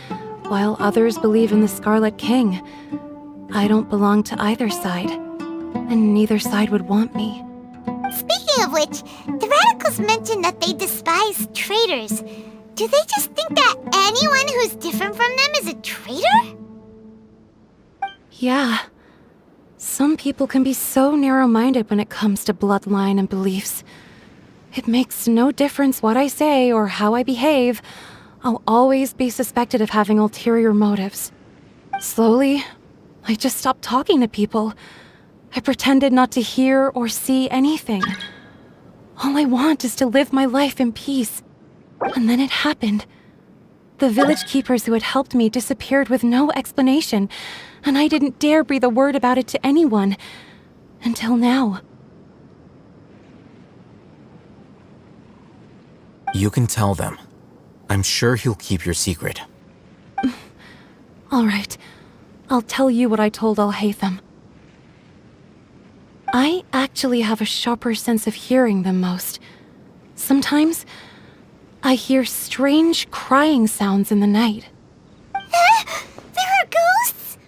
while others believe in the Scarlet King. I don't belong to either side, and neither side would want me. Speaking of which, the radicals mentioned that they despise traitors. Do they just think that anyone who's different from them is a traitor? Yeah. Some people can be so narrow-minded when it comes to bloodline and beliefs. It makes no difference what I say or how I behave. I'll always be suspected of having ulterior motives. Slowly, I just stopped talking to people. I pretended not to hear or see anything. All I want is to live my life in peace. And then it happened. The village keepers who had helped me disappeared with no explanation, and I didn't dare breathe a word about it to anyone. Until now. You can tell them. I'm sure he'll keep your secret. All right. I'll tell you what I told Alhaitham. I actually have a sharper sense of hearing than most. Sometimes, I hear strange crying sounds in the night. There are ghosts?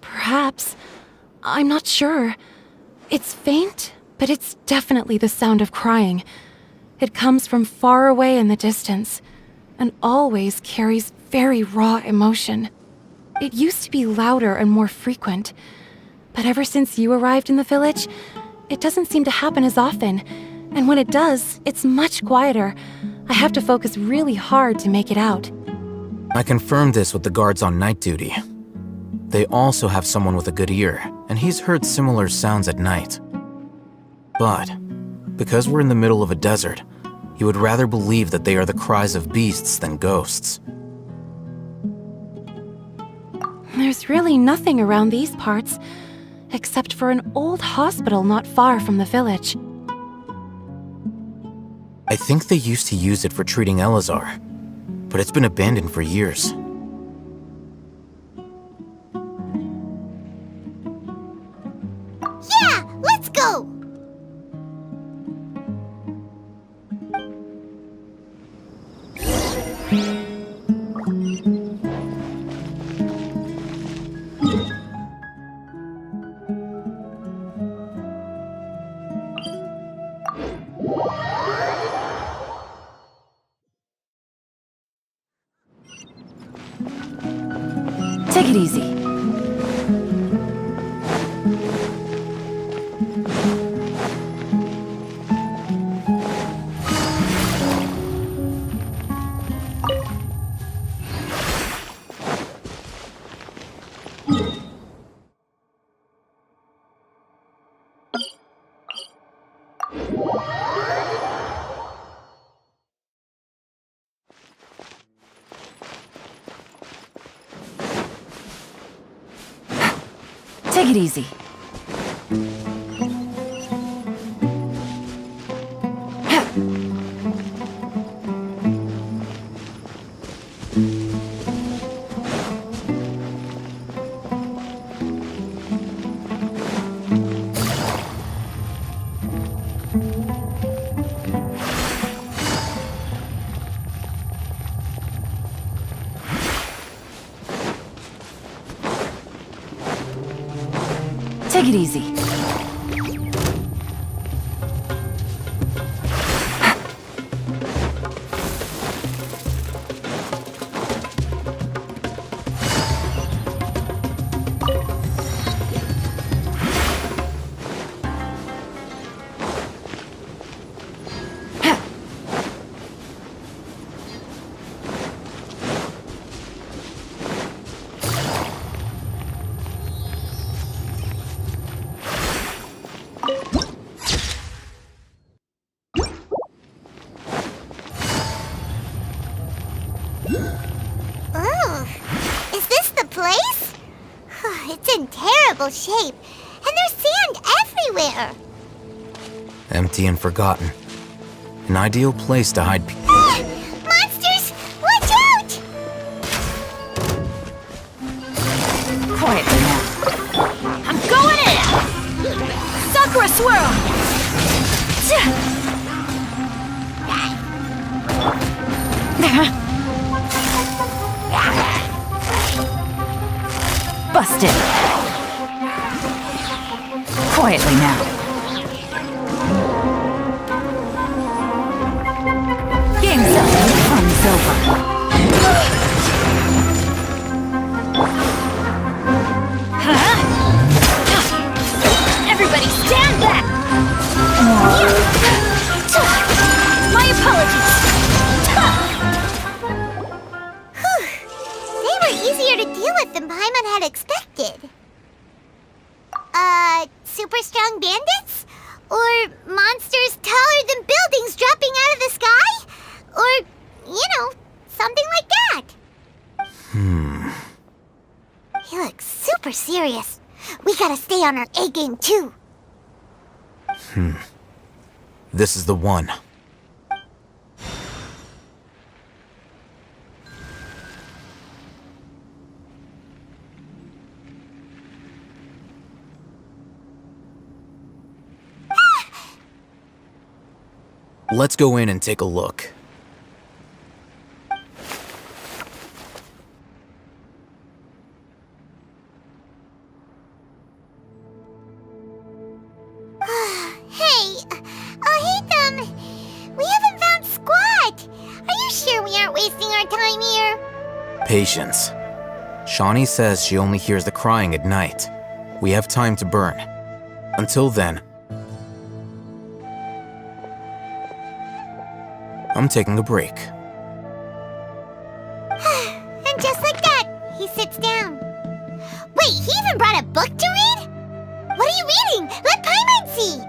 Perhaps. I'm not sure. It's faint, but it's definitely the sound of crying. It comes from far away in the distance, and always carries very raw emotion. It used to be louder and more frequent, but ever since you arrived in the village, it doesn't seem to happen as often, and when it does, it's much quieter. I have to focus really hard to make it out. I confirmed this with the guards on night duty. They also have someone with a good ear, and he's heard similar sounds at night. But, because we're in the middle of a desert, he would rather believe that they are the cries of beasts than ghosts. There's really nothing around these parts, except for an old hospital not far from the village. I think they used to use it for treating Elazar, but it's been abandoned for years. Yeah, let's go! Take it easy. Take it easy. Take it easy. It's in terrible shape, and there's sand everywhere. Empty and forgotten. An ideal place to hide people. Monsters! Watch out! Quietly now. I'm going in! Sakura swirl! Busted. Quietly now. Game's up. Fun's over. Everybody stand back! My apologies! They were easier to deal with than Paimon had expected. Super strong bandits? Or monsters taller than buildings dropping out of the sky? Or, something like that. He looks super serious. We gotta stay on our A game too. This is the one. Let's go in and take a look. Hey, Alhaitham, we haven't found squat. Are you sure we aren't wasting our time here? Patience. Shawnee says she only hears the crying at night. We have time to burn. Until then, I'm taking a break. And just like that, he sits down. Wait, he even brought a book to read? What are you reading? Let Paimon see!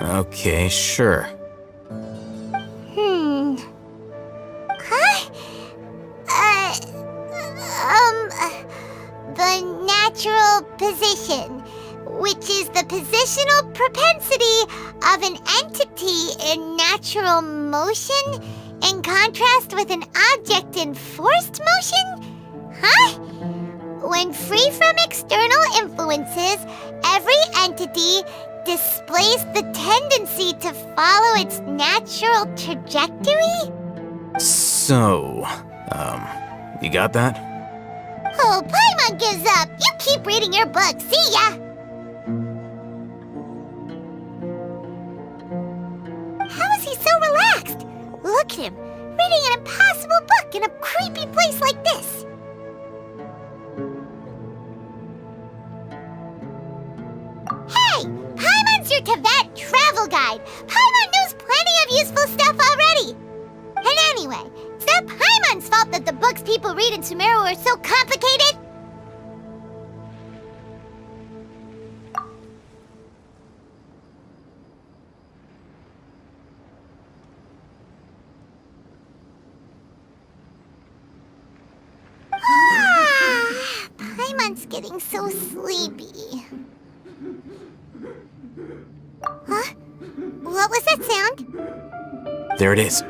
Okay, sure. The natural position, which is the positional propensity of an entity in natural motion in contrast with an object in forced motion? Huh? When free from external influences, every entity displays the tendency to follow its natural trajectory? So, you got that? Oh, Paimon gives up! You keep reading your book, see ya! How is he so relaxed? Look at him, reading an impossible book in a creepy place like this. Hey! Paimon's your Tibet travel guide! Paimon knows plenty of useful stuff already! And anyway, it's not Paimon's fault that the books people read in Sumeru are so complicated! Paimon's getting so sleepy. Huh? What was that sound? There it is.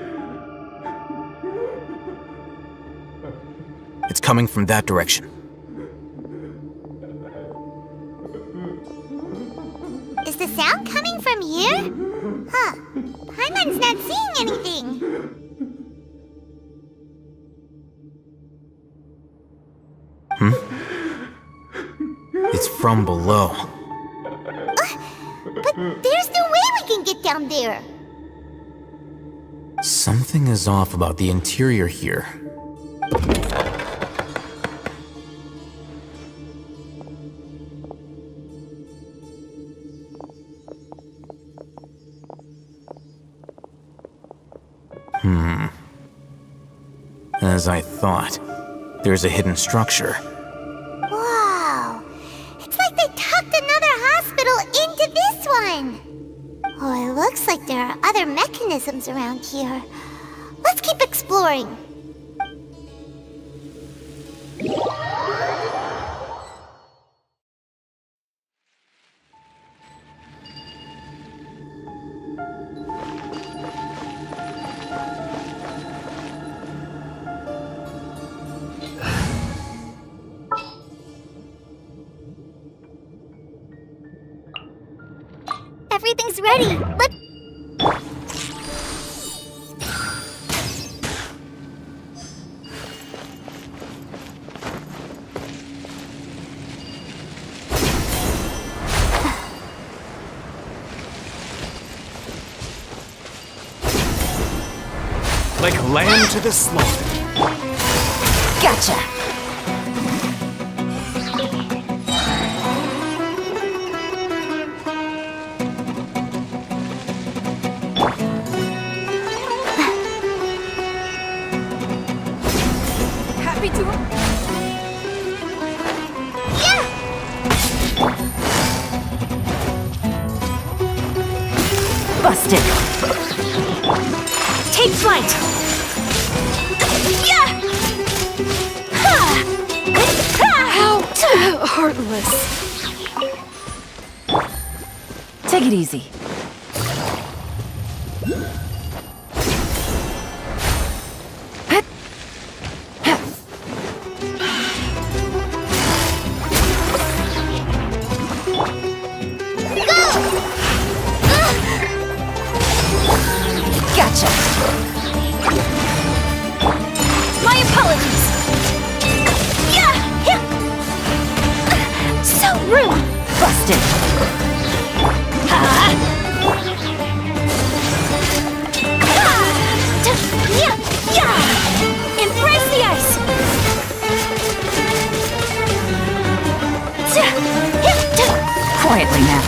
It's coming from that direction. Is the sound coming from here? Huh. Paimon's not seeing anything. It's from below. But there's no way we can get down there. Something is off about the interior here. As I thought, there's a hidden structure. Wow! It's like they tucked another hospital into this one! Oh, it looks like there are other mechanisms around here. Let's keep exploring. Everything's ready. Let's... like lamb to the slaughter. Gotcha! Happy to... Busted! Take flight! Yeah! How heartless. Take it easy. Gotcha. My apologies. Yeah, yeah. So rude. Busted. Embrace the ice. Quietly now.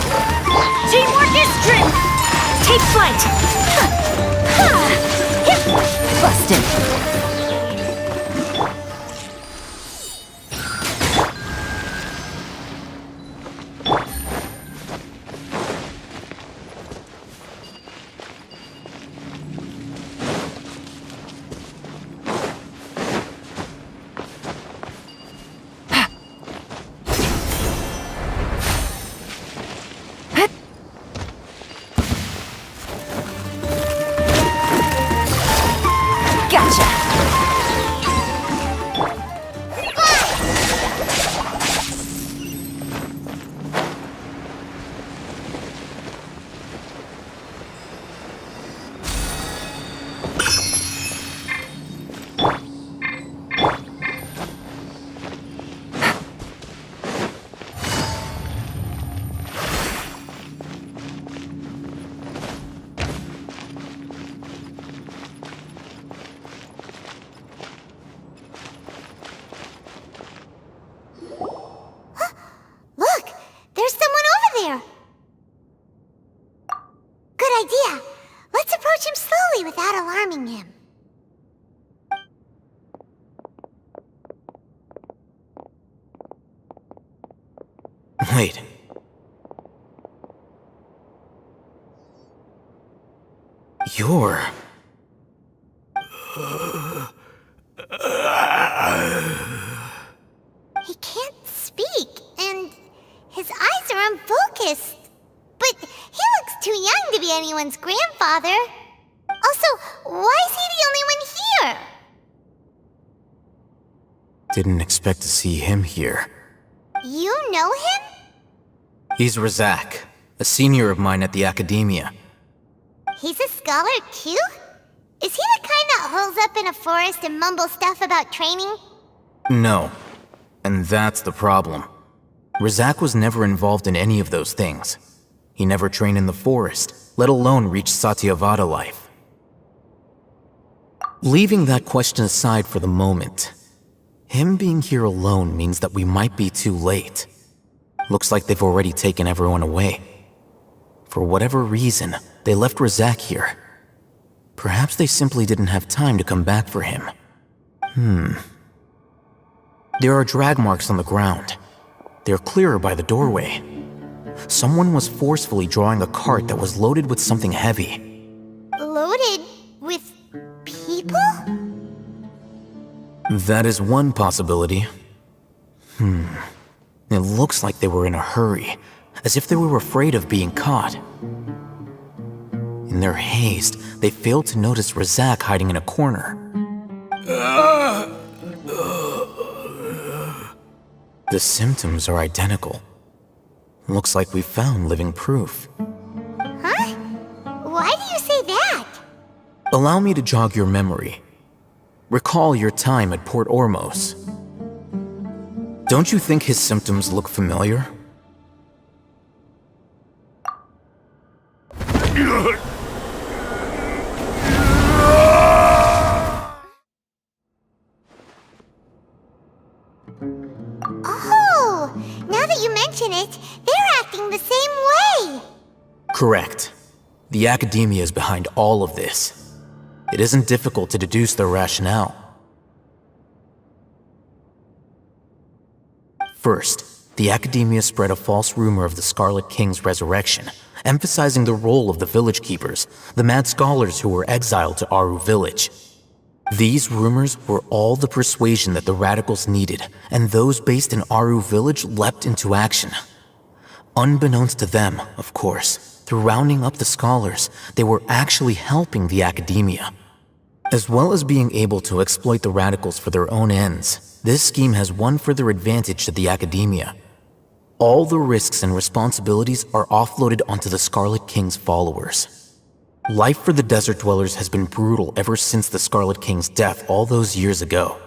Teamwork is strength. Take flight. Busted. Gotcha! Look! There's someone over there! Good idea. Let's approach him slowly without alarming him. Wait. You're... He can't speak, and his eyes are unfocused. But he looks too young to be anyone's grandfather. Also, why is he the only one here? Didn't expect to see him here. You know him? He's Razak, a senior of mine at the Academia. He's a scholar too? Is he the kind that holes up in a forest and mumbles stuff about training? No. And that's the problem. Razak was never involved in any of those things. He never trained in the forest, let alone reach Satyavada life. Leaving that question aside for the moment, him being here alone means that we might be too late. Looks like they've already taken everyone away. For whatever reason, they left Razak here. Perhaps they simply didn't have time to come back for him. There are drag marks on the ground. They're clearer by the doorway. Someone was forcefully drawing a cart that was loaded with something heavy. Loaded with people? That is one possibility. It looks like they were in a hurry, as if they were afraid of being caught. In their haste, they failed to notice Razak hiding in a corner. The symptoms are identical. Looks like we found living proof. Huh? Why do you say that? Allow me to jog your memory. Recall your time at Port Ormos. Don't you think his symptoms look familiar? mention it, they're acting the same way. Correct. The Academia is behind all of this. It isn't difficult to deduce their rationale. First, the Academia spread a false rumor of the Scarlet King's resurrection, emphasizing the role of the village keepers, the mad scholars who were exiled to Aru Village. These rumors were all the persuasion that the radicals needed, and those based in Aru Village leapt into action. Unbeknownst to them, of course, through rounding up the scholars, they were actually helping the Academia. As well as being able to exploit the radicals for their own ends, this scheme has one further advantage to the Academia. All the risks and responsibilities are offloaded onto the Scarlet King's followers. Life for the desert dwellers has been brutal ever since the Scarlet King's death all those years ago.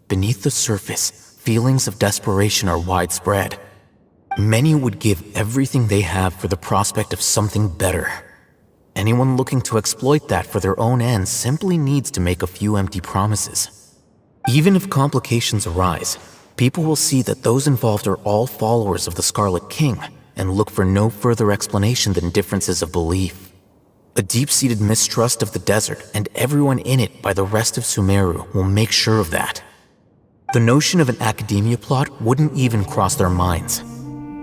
Beneath the surface, feelings of desperation are widespread. Many would give everything they have for the prospect of something better. Anyone looking to exploit that for their own ends simply needs to make a few empty promises. Even if complications arise, people will see that those involved are all followers of the Scarlet King and look for no further explanation than differences of belief. A deep-seated mistrust of the desert and everyone in it by the rest of Sumeru will make sure of that. The notion of an Academia plot wouldn't even cross their minds.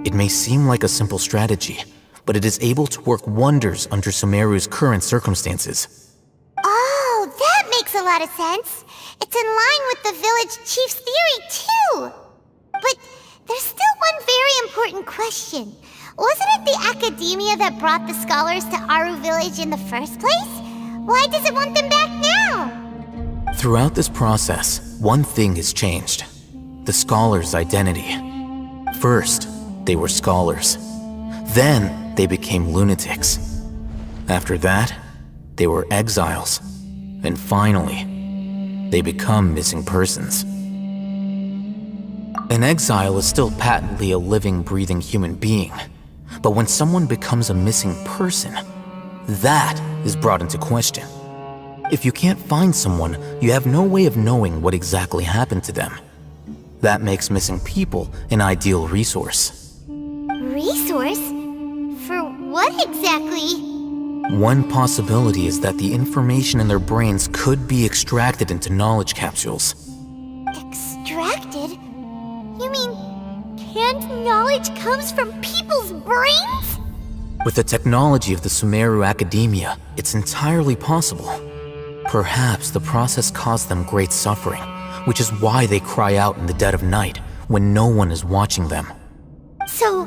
It may seem like a simple strategy, but it is able to work wonders under Sumeru's current circumstances. Oh, that makes a lot of sense. It's in line with the village chief's theory, too. But there's still one very important question. Wasn't it the Academia that brought the scholars to Aru Village in the first place? Why does it want them back now? Throughout this process, one thing has changed. The scholars' identity. First, they were scholars. Then, they became lunatics. After that, they were exiles. And finally, they become missing persons. An exile is still patently a living, breathing human being. But when someone becomes a missing person, that is brought into question. If you can't find someone, you have no way of knowing what exactly happened to them. That makes missing people an ideal resource. Resource? For what exactly? One possibility is that the information in their brains could be extracted into knowledge capsules. Extracted? You mean canned knowledge comes from people's brains? With the technology of the Sumeru Academia, it's entirely possible. Perhaps the process caused them great suffering, which is why they cry out in the dead of night when no one is watching them. So,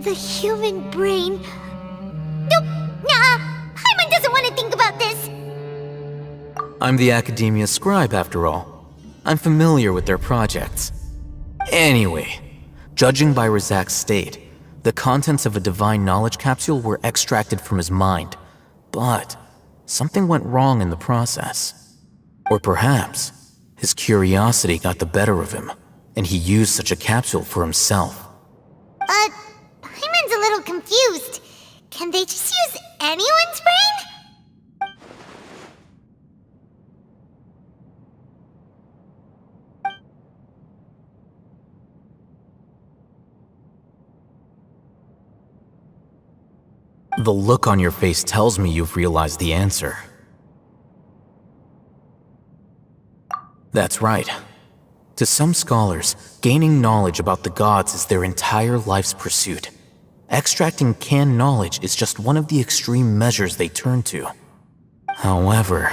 the human brain... Nope, nah, Paimon doesn't want to think about this. I'm the Academia scribe, after all. I'm familiar with their projects. Anyway, judging by Razak's state, the contents of a divine knowledge capsule were extracted from his mind, but something went wrong in the process. Or perhaps his curiosity got the better of him, and he used such a capsule for himself. Paimon's a little confused. Can they just use anyone's brain? The look on your face tells me you've realized the answer. That's right. To some scholars, gaining knowledge about the gods is their entire life's pursuit. Extracting canned knowledge is just one of the extreme measures they turn to. However,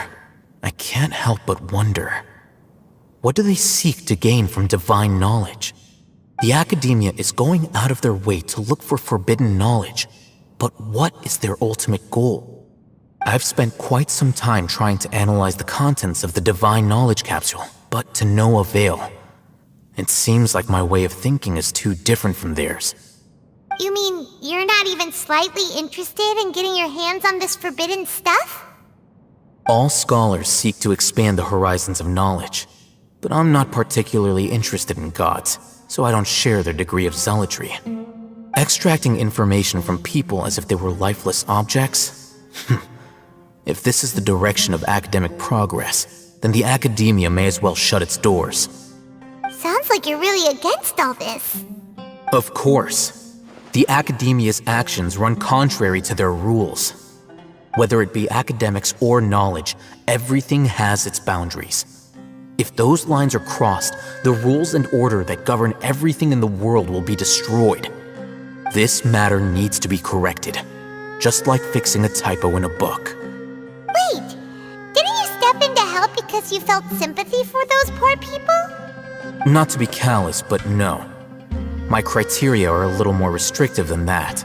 I can't help but wonder, what do they seek to gain from divine knowledge? The Academia is going out of their way to look for forbidden knowledge. But what is their ultimate goal? I've spent quite some time trying to analyze the contents of the divine knowledge capsule, but to no avail. It seems like my way of thinking is too different from theirs. You mean you're not even slightly interested in getting your hands on this forbidden stuff? All scholars seek to expand the horizons of knowledge, but I'm not particularly interested in gods, so I don't share their degree of zealotry. Extracting information from people as if they were lifeless objects? If this is the direction of academic progress, then the Academia may as well shut its doors. Sounds like you're really against all this. Of course. The Academia's actions run contrary to their rules. Whether it be academics or knowledge, everything has its boundaries. If those lines are crossed, the rules and order that govern everything in the world will be destroyed. This matter needs to be corrected, just like fixing a typo in a book. Wait, didn't you step in to help because you felt sympathy for those poor people? Not to be callous, but no. My criteria are a little more restrictive than that.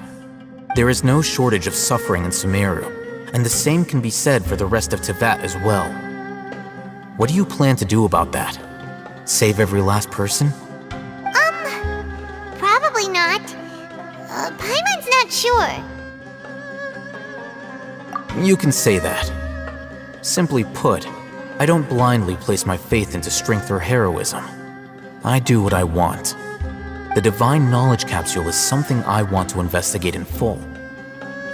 There is no shortage of suffering in Sumeru, and the same can be said for the rest of Teyvat as well. What do you plan to do about that? Save every last person? Probably not. Paimon's not sure. You can say that. Simply put, I don't blindly place my faith into strength or heroism. I do what I want. The Divine Knowledge Capsule is something I want to investigate in full.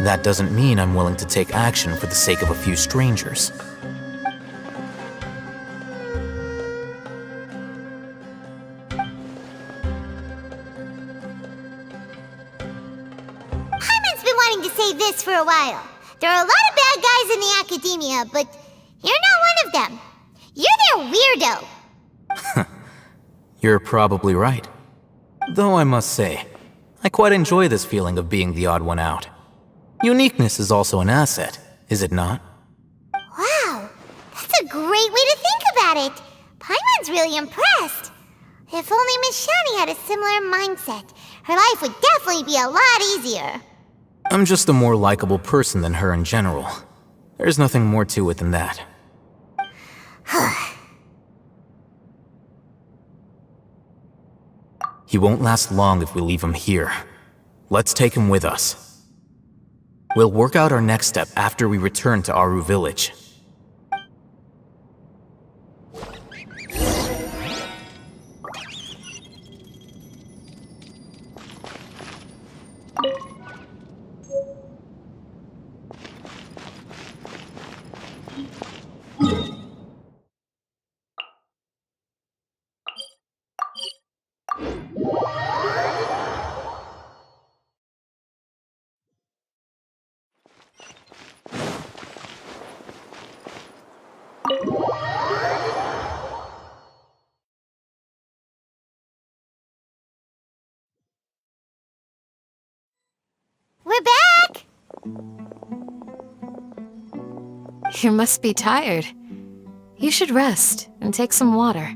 That doesn't mean I'm willing to take action for the sake of a few strangers. Paimon's been wanting to say this for a while. There are a lot of bad guys in the Academia, but you're not one of them. You're their weirdo. You're probably right. Though I must say, I quite enjoy this feeling of being the odd one out. Uniqueness is also an asset, is it not? Wow, that's a great way to think about it. Paimon's really impressed. If only Miss Shani had a similar mindset, her life would definitely be a lot easier. I'm just a more likable person than her in general. There's nothing more to it than that. He won't last long if we leave him here. Let's take him with us. We'll work out our next step after we return to Aru Village. We're back! You must be tired. You should rest and take some water.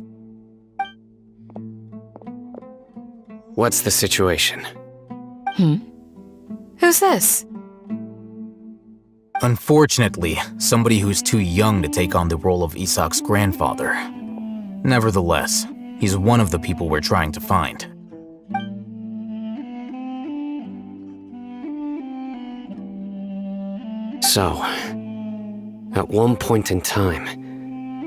What's the situation? Who's this? Unfortunately, somebody who's too young to take on the role of Isak's grandfather. Nevertheless, he's one of the people we're trying to find. So, at one point in time,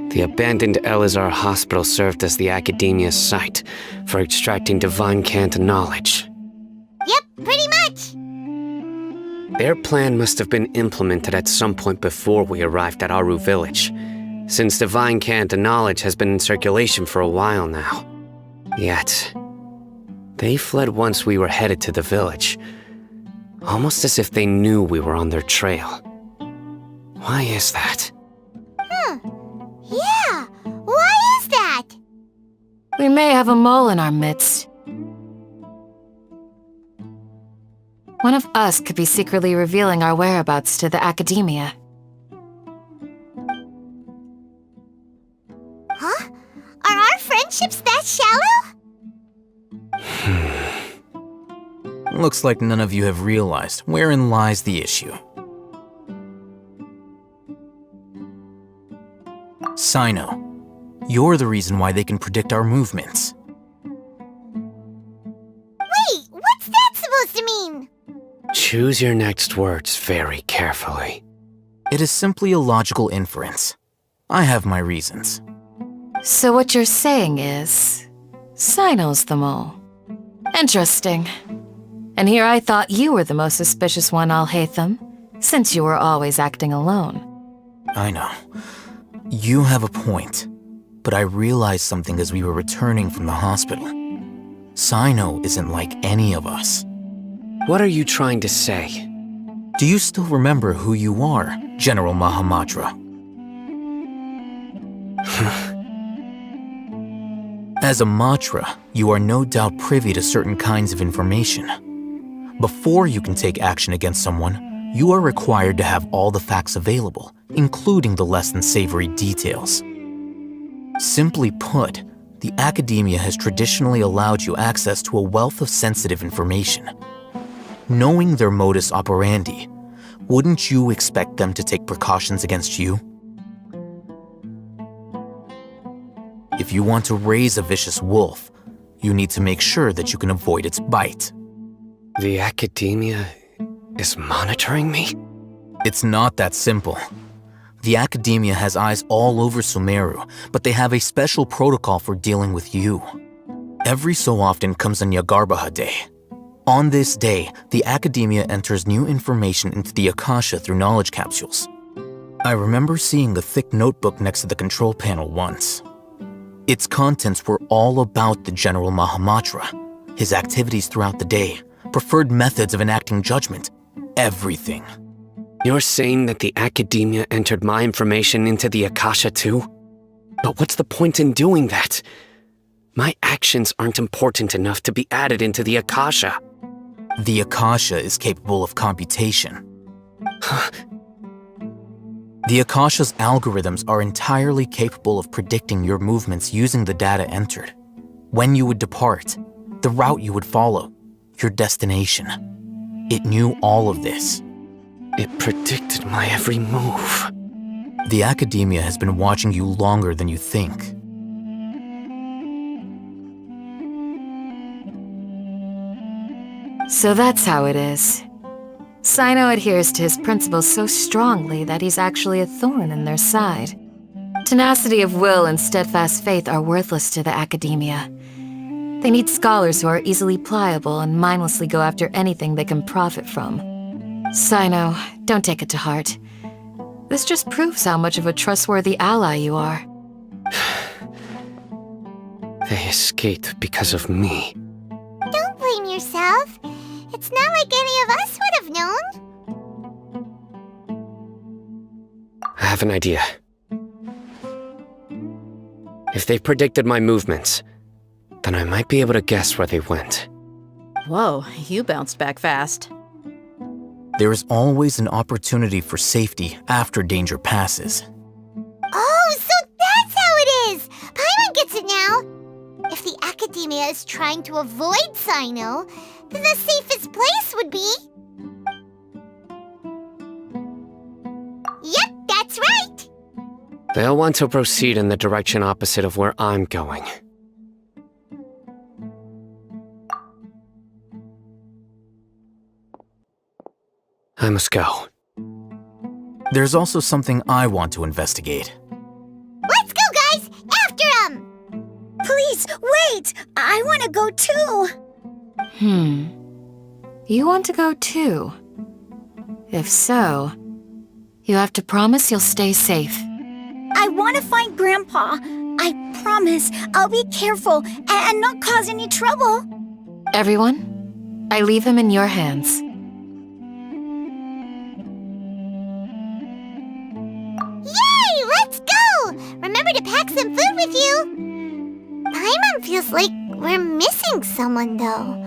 the abandoned Elazar Hospital served as the Academia's site for extracting divine cant knowledge. Yep, pretty much. Their plan must have been implemented at some point before we arrived at Aru Village, since divine cant knowledge has been in circulation for a while now. Yet, they fled once we were headed to the village, almost as if they knew we were on their trail. Why is that? Yeah, why is that? We may have a mole in our midst. One of us could be secretly revealing our whereabouts to the Academia. Huh? Are our friendships that shallow? Looks like none of you have realized wherein lies the issue. Cyno, you're the reason why they can predict our movements. Wait, what's that supposed to mean? Choose your next words very carefully. It is simply a logical inference. I have my reasons. So what you're saying is, Cyno's the mole. Interesting. And here I thought you were the most suspicious one, Alhaitham, since you were always acting alone. I know. You have a point, but I realized something as we were returning from the hospital. Cyno isn't like any of us. What are you trying to say? Do you still remember who you are, General Mahamatra? As a Matra, you are no doubt privy to certain kinds of information. Before you can take action against someone, you are required to have all the facts available, including the less than savory details. Simply put, the academia has traditionally allowed you access to a wealth of sensitive information. Knowing their modus operandi, wouldn't you expect them to take precautions against you? If you want to raise a vicious wolf, you need to make sure that you can avoid its bite. The academia is monitoring me? It's not that simple. The academia has eyes all over Sumeru, but they have a special protocol for dealing with you. Every so often comes a Nyagarbaha Day. On this day, the academia enters new information into the Akasha through knowledge capsules. I remember seeing a thick notebook next to the control panel once. Its contents were all about the General Mahamatra, his activities throughout the day, preferred methods of enacting judgment, everything. You're saying that the academia entered my information into the Akasha too? But what's the point in doing that? My actions aren't important enough to be added into the Akasha. The Akasha is capable of computation. The Akasha's algorithms are entirely capable of predicting your movements using the data entered. When you would depart, the route you would follow, your destination. It knew all of this. It predicted my every move. The academia has been watching you longer than you think. So that's how it is. Cyno adheres to his principles so strongly that he's actually a thorn in their side. Tenacity of will and steadfast faith are worthless to the academia. They need scholars who are easily pliable and mindlessly go after anything they can profit from. Cyno, don't take it to heart. This just proves how much of a trustworthy ally you are. They escaped because of me. Don't blame yourself. It's not like any of us would have known. I have an idea. If they predicted my movements, then I might be able to guess where they went. Whoa, you bounced back fast. There is always an opportunity for safety after danger passes. Oh, so that's how it is! Paimon gets it now! If the academia is trying to avoid Cyno, then the safest place would be... Yep, that's right! They'll want to proceed in the direction opposite of where I'm going. I must go. There's also something I want to investigate. Let's go, guys! After him! Please, wait! I want to go too! You want to go too? If so, you have to promise you'll stay safe. I want to find Grandpa. I promise I'll be careful and not cause any trouble. Everyone, I leave him in your hands. Yay! Let's go! Remember to pack some food with you! Paimon feels like we're missing someone, though.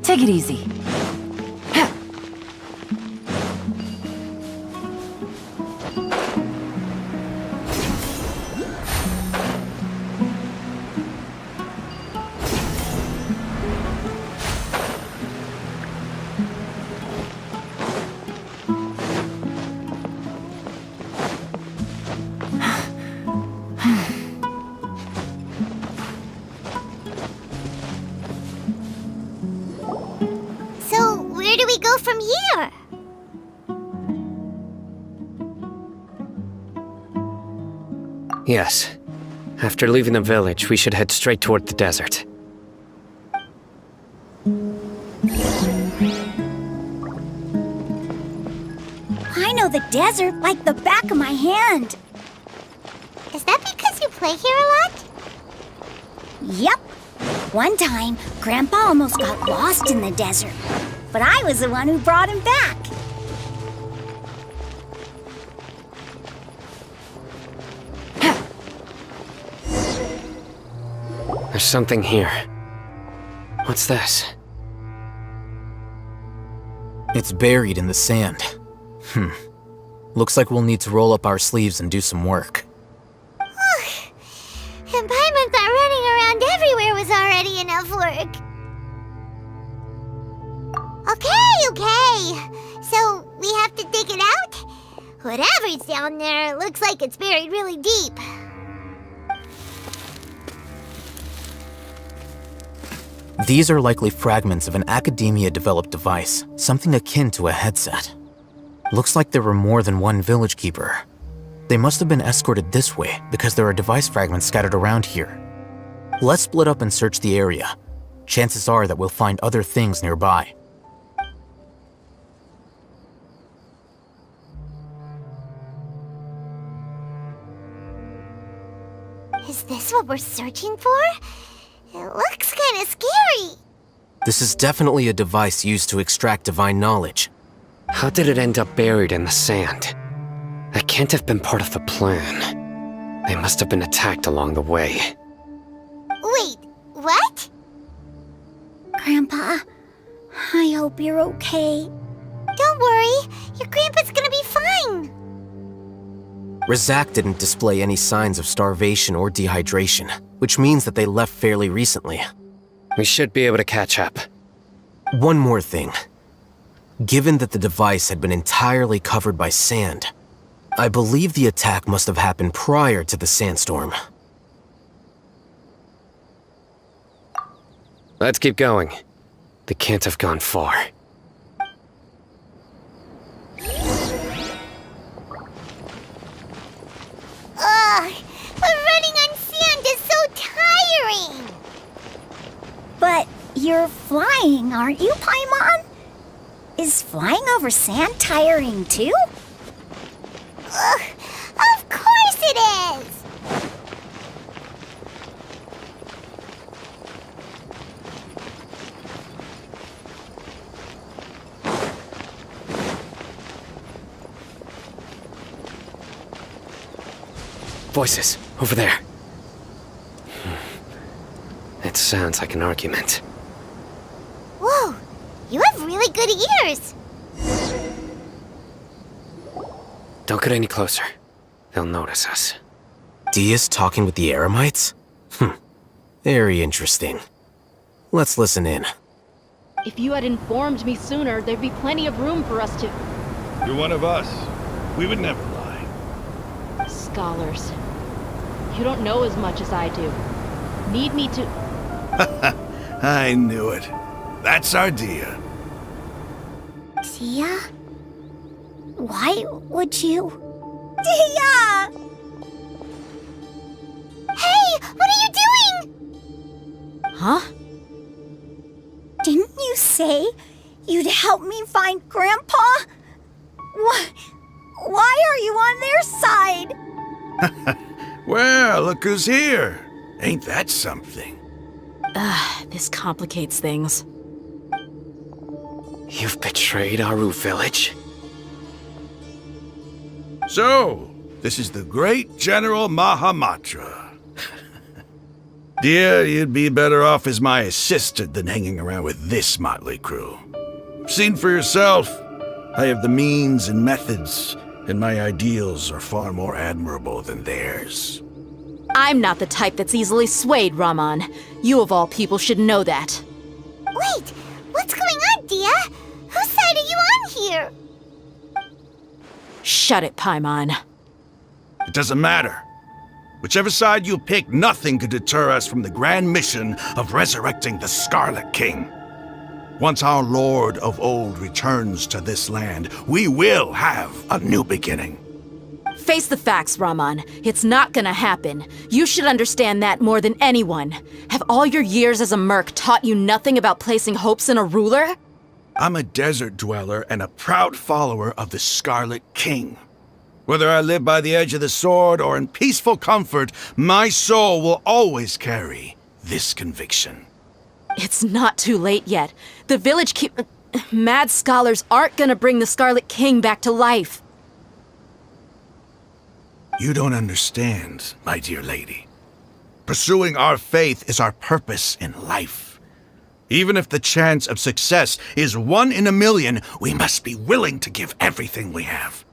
Take it easy. go from here? Yes. After leaving the village, we should head straight toward the desert. I know the desert like the back of my hand. Is that because you play here a lot? Yep. One time, Grandpa almost got lost in the desert, but I was the one who brought him back. There's something here. What's this? It's buried in the sand. Looks like we'll need to roll up our sleeves and do some work. And Paimon thought running around everywhere was already enough work. Okay. So, we have to dig it out? Whatever's down there looks like it's buried really deep. These are likely fragments of an Academia-developed device, something akin to a headset. Looks like there were more than one village keeper. They must have been escorted this way because there are device fragments scattered around here. Let's split up and search the area. Chances are that we'll find other things nearby. Is this what we're searching for? It looks kinda scary. This is definitely a device used to extract divine knowledge. How did it end up buried in the sand? That can't have been part of the plan. They must have been attacked along the way. Wait, what? Grandpa, I hope you're okay. Don't worry, your grandpa's gonna be fine. Razak didn't display any signs of starvation or dehydration, which means that they left fairly recently. We should be able to catch up. One more thing. Given that the device had been entirely covered by sand, I believe the attack must have happened prior to the sandstorm. Let's keep going. They can't have gone far. Ugh, but running on sand is so tiring. But you're flying, aren't you, Paimon? Is flying over sand tiring too? Ugh, of course it is! Voices, over there. It sounds like an argument. Whoa, you have really good ears. Don't get any closer. They'll notice us. Dehya's talking with the Eremites? Very interesting. Let's listen in. If you had informed me sooner, there'd be plenty of room for us to... You're one of us. We would never lie. Scholars. You don't know as much as I do. Need me to... I knew it. That's our Dehya. Dehya? Why would you? Dehya! Hey, what are you doing? Huh? Didn't you say you'd help me find Grandpa? Why are you on their side? Well, look who's here. Ain't that something? This complicates things. You've betrayed Aru village? So, this is the great General Mahamatra. Dehya, you'd be better off as my assistant than hanging around with this motley crew. Seen for yourself, I have the means and methods, and my ideals are far more admirable than theirs. I'm not the type that's easily swayed, Raman. You of all people should know that. Wait, what's going on, Dehya? Whose side are you on here? Shut it, Paimon. It doesn't matter. Whichever side you pick, nothing could deter us from the grand mission of resurrecting the Scarlet King. Once our Lord of Old returns to this land, we will have a new beginning. Face the facts, Raman. It's not gonna happen. You should understand that more than anyone. Have all your years as a merc taught you nothing about placing hopes in a ruler? I'm a desert dweller and a proud follower of the Scarlet King. Whether I live by the edge of the sword or in peaceful comfort, my soul will always carry this conviction. It's not too late yet. The village mad scholars aren't gonna bring the Scarlet King back to life. You don't understand, my dear lady. Pursuing our faith is our purpose in life. Even if the chance of success is 1 in a million, we must be willing to give everything we have.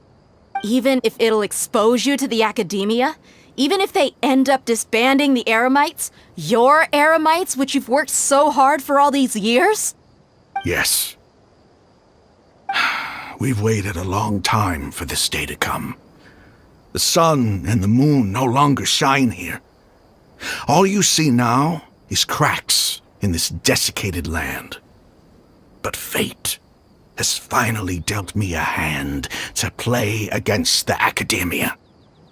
Even if it'll expose you to the academia? Even if they end up disbanding the Eremites? Your Eremites, which you've worked so hard for all these years? Yes. We've waited a long time for this day to come. The sun and the moon no longer shine here. All you see now is cracks in this desiccated land. But fate has finally dealt me a hand to play against the Academia.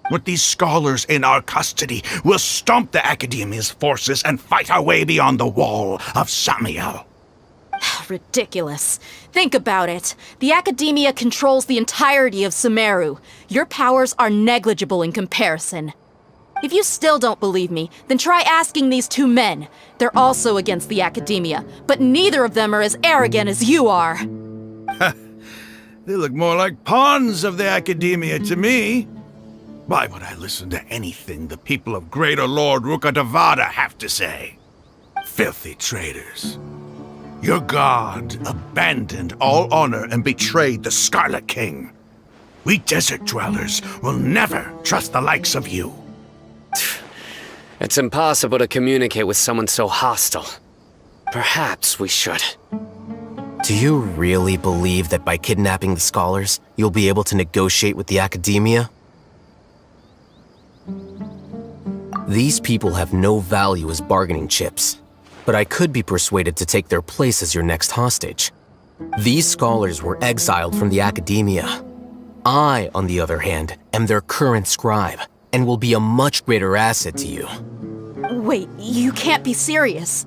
With these scholars in our custody, we'll stomp the Academia's forces and fight our way beyond the wall of Samiel. Ridiculous. Think about it. The Academia controls the entirety of Sumeru. Your powers are negligible in comparison. If you still don't believe me, then try asking these 2 men. They're also against the Academia, but neither of them are as arrogant as you are. They look more like pawns of the Academia to me. Why would I listen to anything the people of Greater Lord Rukkhadevada have to say? Filthy traitors. Your god abandoned all honor and betrayed the Scarlet King. We desert dwellers will never trust the likes of you. It's impossible to communicate with someone so hostile. Perhaps we should. Do you really believe that by kidnapping the scholars, you'll be able to negotiate with the Academia? These people have no value as bargaining chips, but I could be persuaded to take their place as your next hostage. These scholars were exiled from the Academia. I, on the other hand, am their current scribe, and will be a much greater asset to you. Wait, you can't be serious.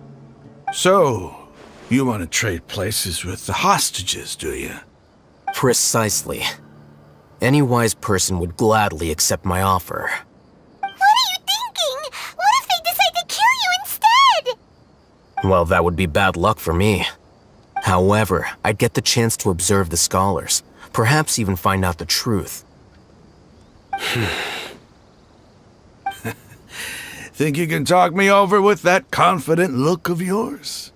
So, you want to trade places with the hostages, do you? Precisely. Any wise person would gladly accept my offer. What are you thinking? What if they decide to kill you instead? Well, that would be bad luck for me. However, I'd get the chance to observe the scholars, perhaps even find out the truth. Think you can talk me over with that confident look of yours?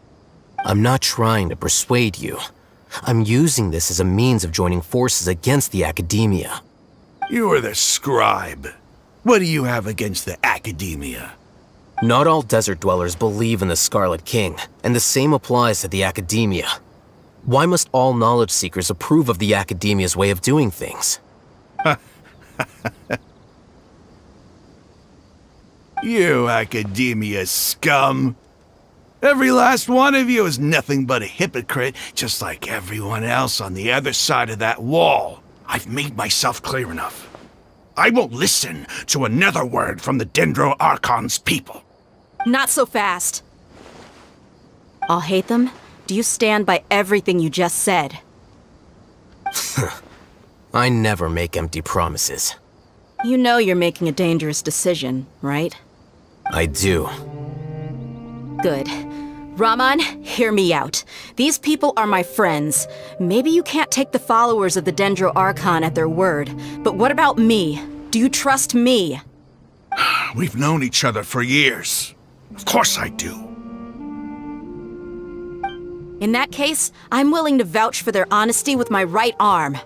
I'm not trying to persuade you. I'm using this as a means of joining forces against the Academia. You are the scribe. What do you have against the Academia? Not all desert dwellers believe in the Scarlet King, and the same applies to the Academia. Why must all knowledge seekers approve of the Academia's way of doing things? You Academia scum! Every last one of you is nothing but a hypocrite, just like everyone else on the other side of that wall. I've made myself clear enough. I won't listen to another word from the Dendro Archon's people. Not so fast. Alhaitham, do you stand by everything you just said? I never make empty promises. You know you're making a dangerous decision, right? I do. Good. Raman, hear me out. These people are my friends. Maybe you can't take the followers of the Dendro Archon at their word, but what about me? Do you trust me? We've known each other for years. Of course I do. In that case, I'm willing to vouch for their honesty with my right arm.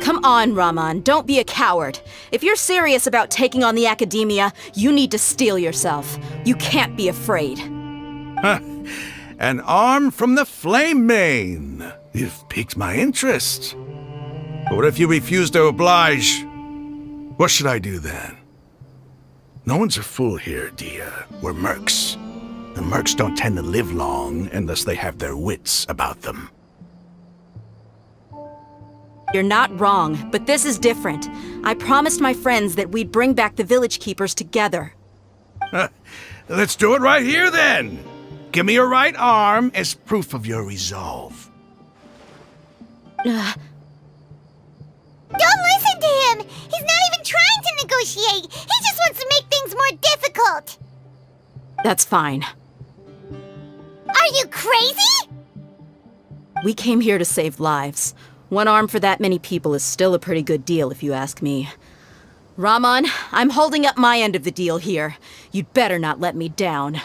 Come on, Raman, don't be a coward. If you're serious about taking on the Academia, you need to steel yourself. You can't be afraid. An arm from the Flame Mane. You've piqued my interest. But what if you refuse to oblige? What should I do then? No one's a fool here, Dehya. We're mercs. The mercs don't tend to live long unless they have their wits about them. You're not wrong, but this is different. I promised my friends that we'd bring back the village keepers together. Let's do it right here, then. Give me your right arm as proof of your resolve. Don't listen to him! He's not even trying to negotiate! He just wants to make things more difficult! That's fine. Are you crazy? We came here to save lives. One arm for that many people is still a pretty good deal, if you ask me. Rahman, I'm holding up my end of the deal here. You'd better not let me down.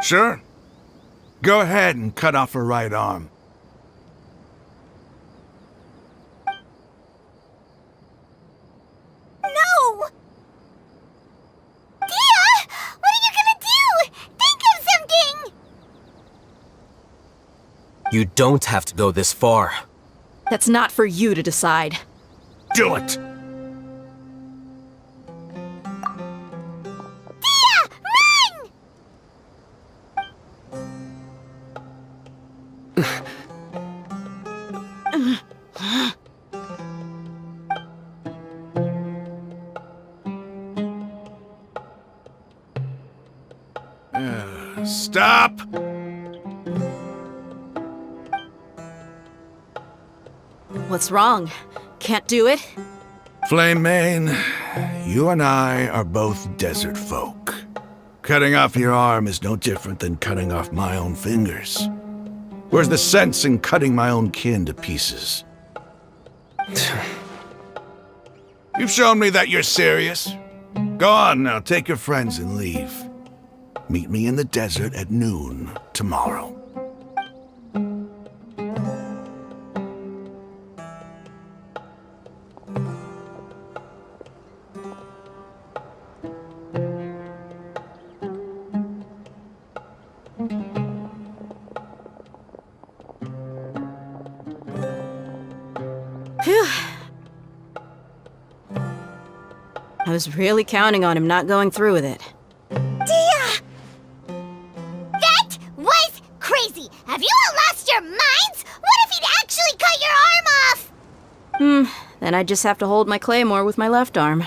Sure. Go ahead and cut off her right arm. No! Dehya! What are you gonna do? Think of something! You don't have to go this far. That's not for you to decide. Do it! Dehya! Run! Stop! What's wrong? Can't do it? Flame Mane, you and I are both desert folk. Cutting off your arm is no different than cutting off my own fingers. Where's the sense in cutting my own kin to pieces? You've shown me that you're serious. Go on now, take your friends and leave. Meet me in the desert at noon tomorrow. Phew. I was really counting on him not going through with it. Dehya! That was crazy! Have you all lost your minds? What if he'd actually cut your arm off? Then I just have to hold my claymore with my left arm.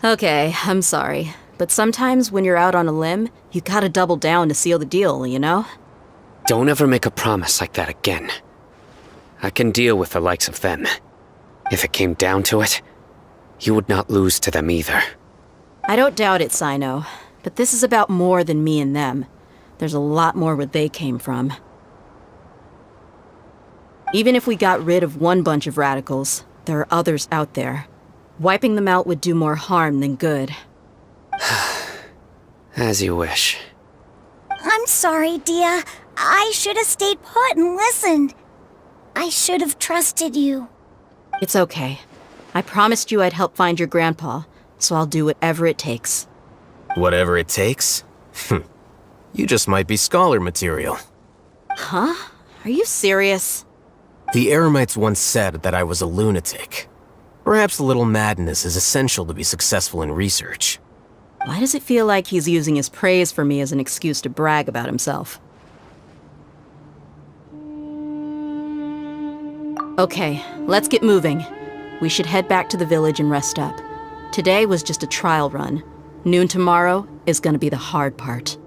Okay, I'm sorry. But sometimes when you're out on a limb, you gotta double down to seal the deal, you know? Don't ever make a promise like that again. I can deal with the likes of them. If it came down to it, you would not lose to them either. I don't doubt it, Cyno. But this is about more than me and them. There's a lot more where they came from. Even if we got rid of one bunch of radicals, there are others out there. Wiping them out would do more harm than good. As you wish. I'm sorry, Dehya. I should have stayed put and listened. I should have trusted you. It's okay. I promised you I'd help find your grandpa, so I'll do whatever it takes. Whatever it takes? You just might be scholar material. Huh? Are you serious? The Eremites once said that I was a lunatic. Perhaps a little madness is essential to be successful in research. Why does it feel like he's using his praise for me as an excuse to brag about himself? Okay, let's get moving. We should head back to the village and rest up. Today was just a trial run. Noon tomorrow is gonna be the hard part.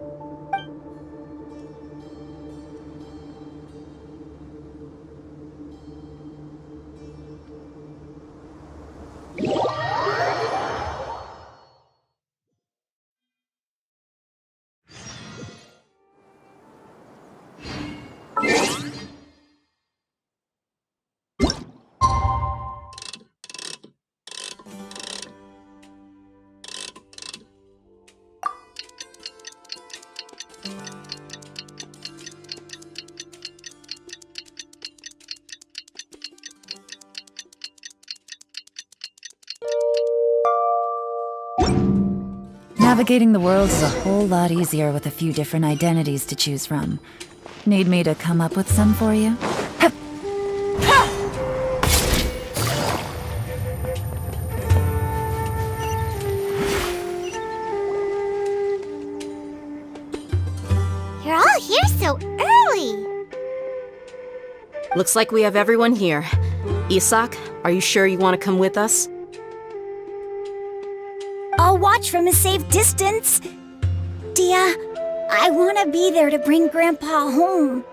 Navigating the world is a whole lot easier with a few different identities to choose from. Need me to come up with some for you? here so early? Looks like we have everyone here. Isak, are you sure you want to come with us? I'll watch from a safe distance. Dehya, I want to be there to bring Grandpa home.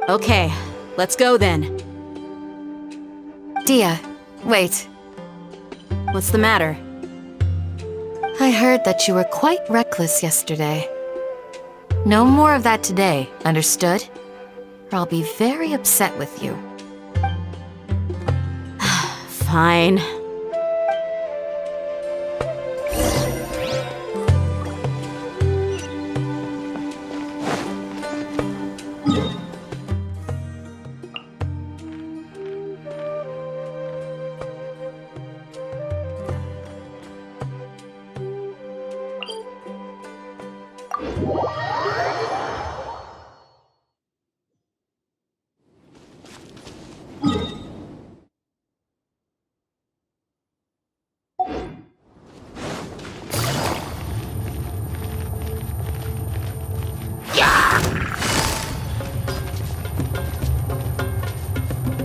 Okay, let's go then. Dehya, wait. What's the matter? I heard that you were quite reckless yesterday. No more of that today, understood? Or I'll be very upset with you. Fine.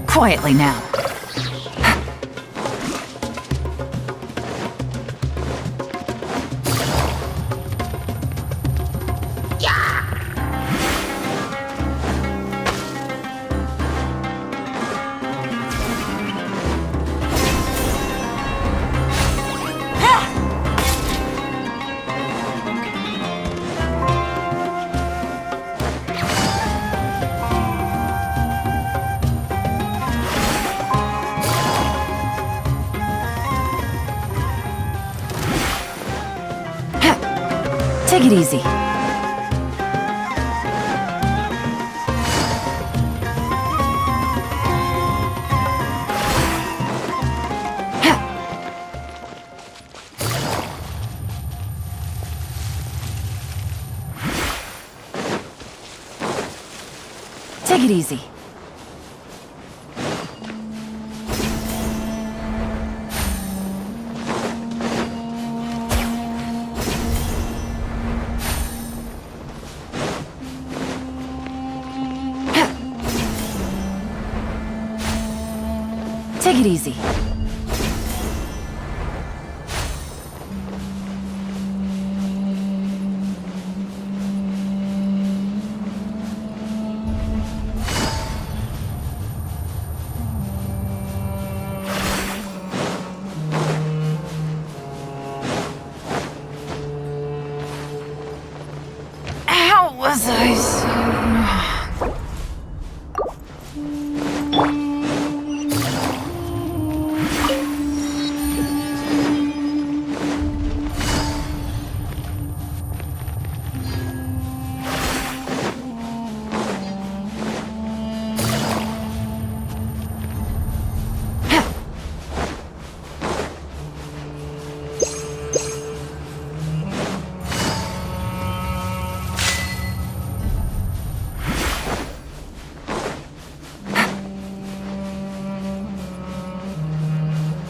Quietly now. Take it easy. Take it easy. Take it easy. How was I so...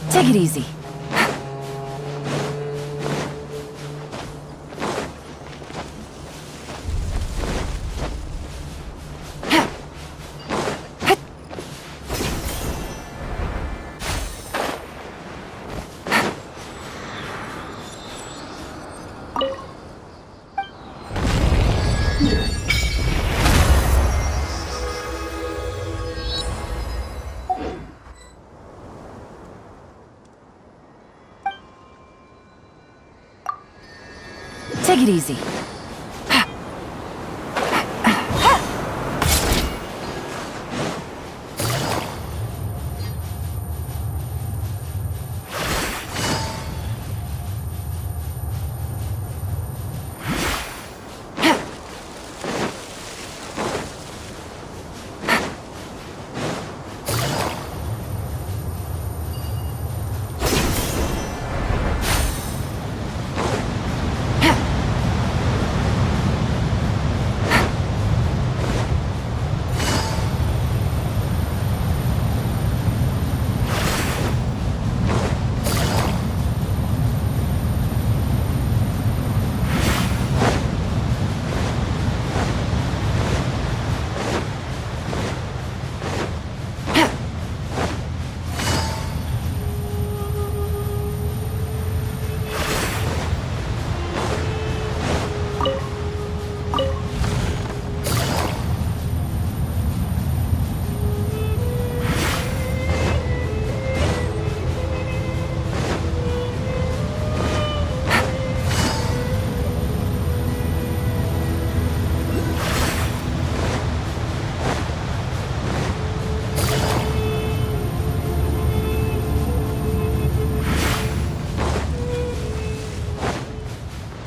Take it easy. Take it easy.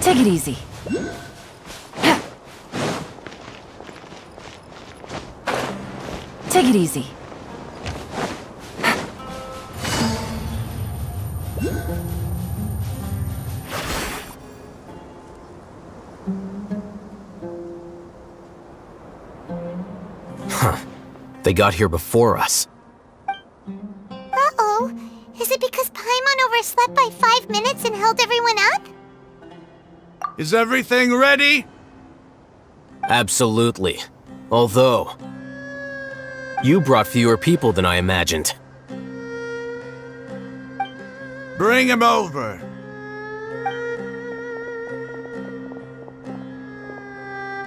Take it easy. Take it easy. They got here before us. Uh-oh. Is it because Paimon overslept by 5 minutes and held everyone up? Is everything ready? Absolutely. Although, you brought fewer people than I imagined. Bring him over.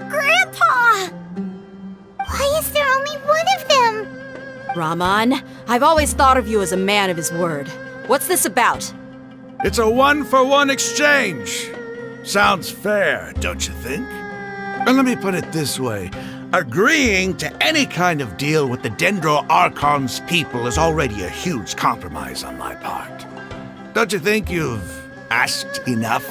Grandpa! Why is there only one of them? Rahman, I've always thought of you as a man of his word. What's this about? It's a one-for-one exchange. Sounds fair, don't you think? And let me put it this way. Agreeing to any kind of deal with the Dendro Archon's people is already a huge compromise on my part. Don't you think you've asked enough?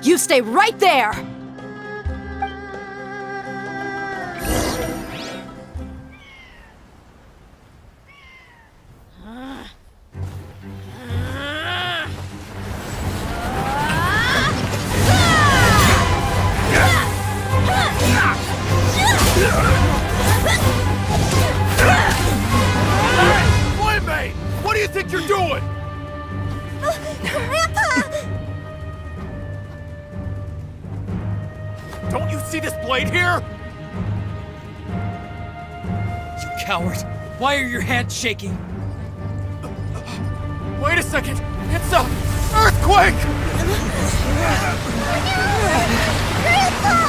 You stay right there! Boy, what do you think you're doing? Grandpa! Don't you see this blade here? You coward! Why are your hands shaking? Wait a second! It's a earthquake! Grandpa!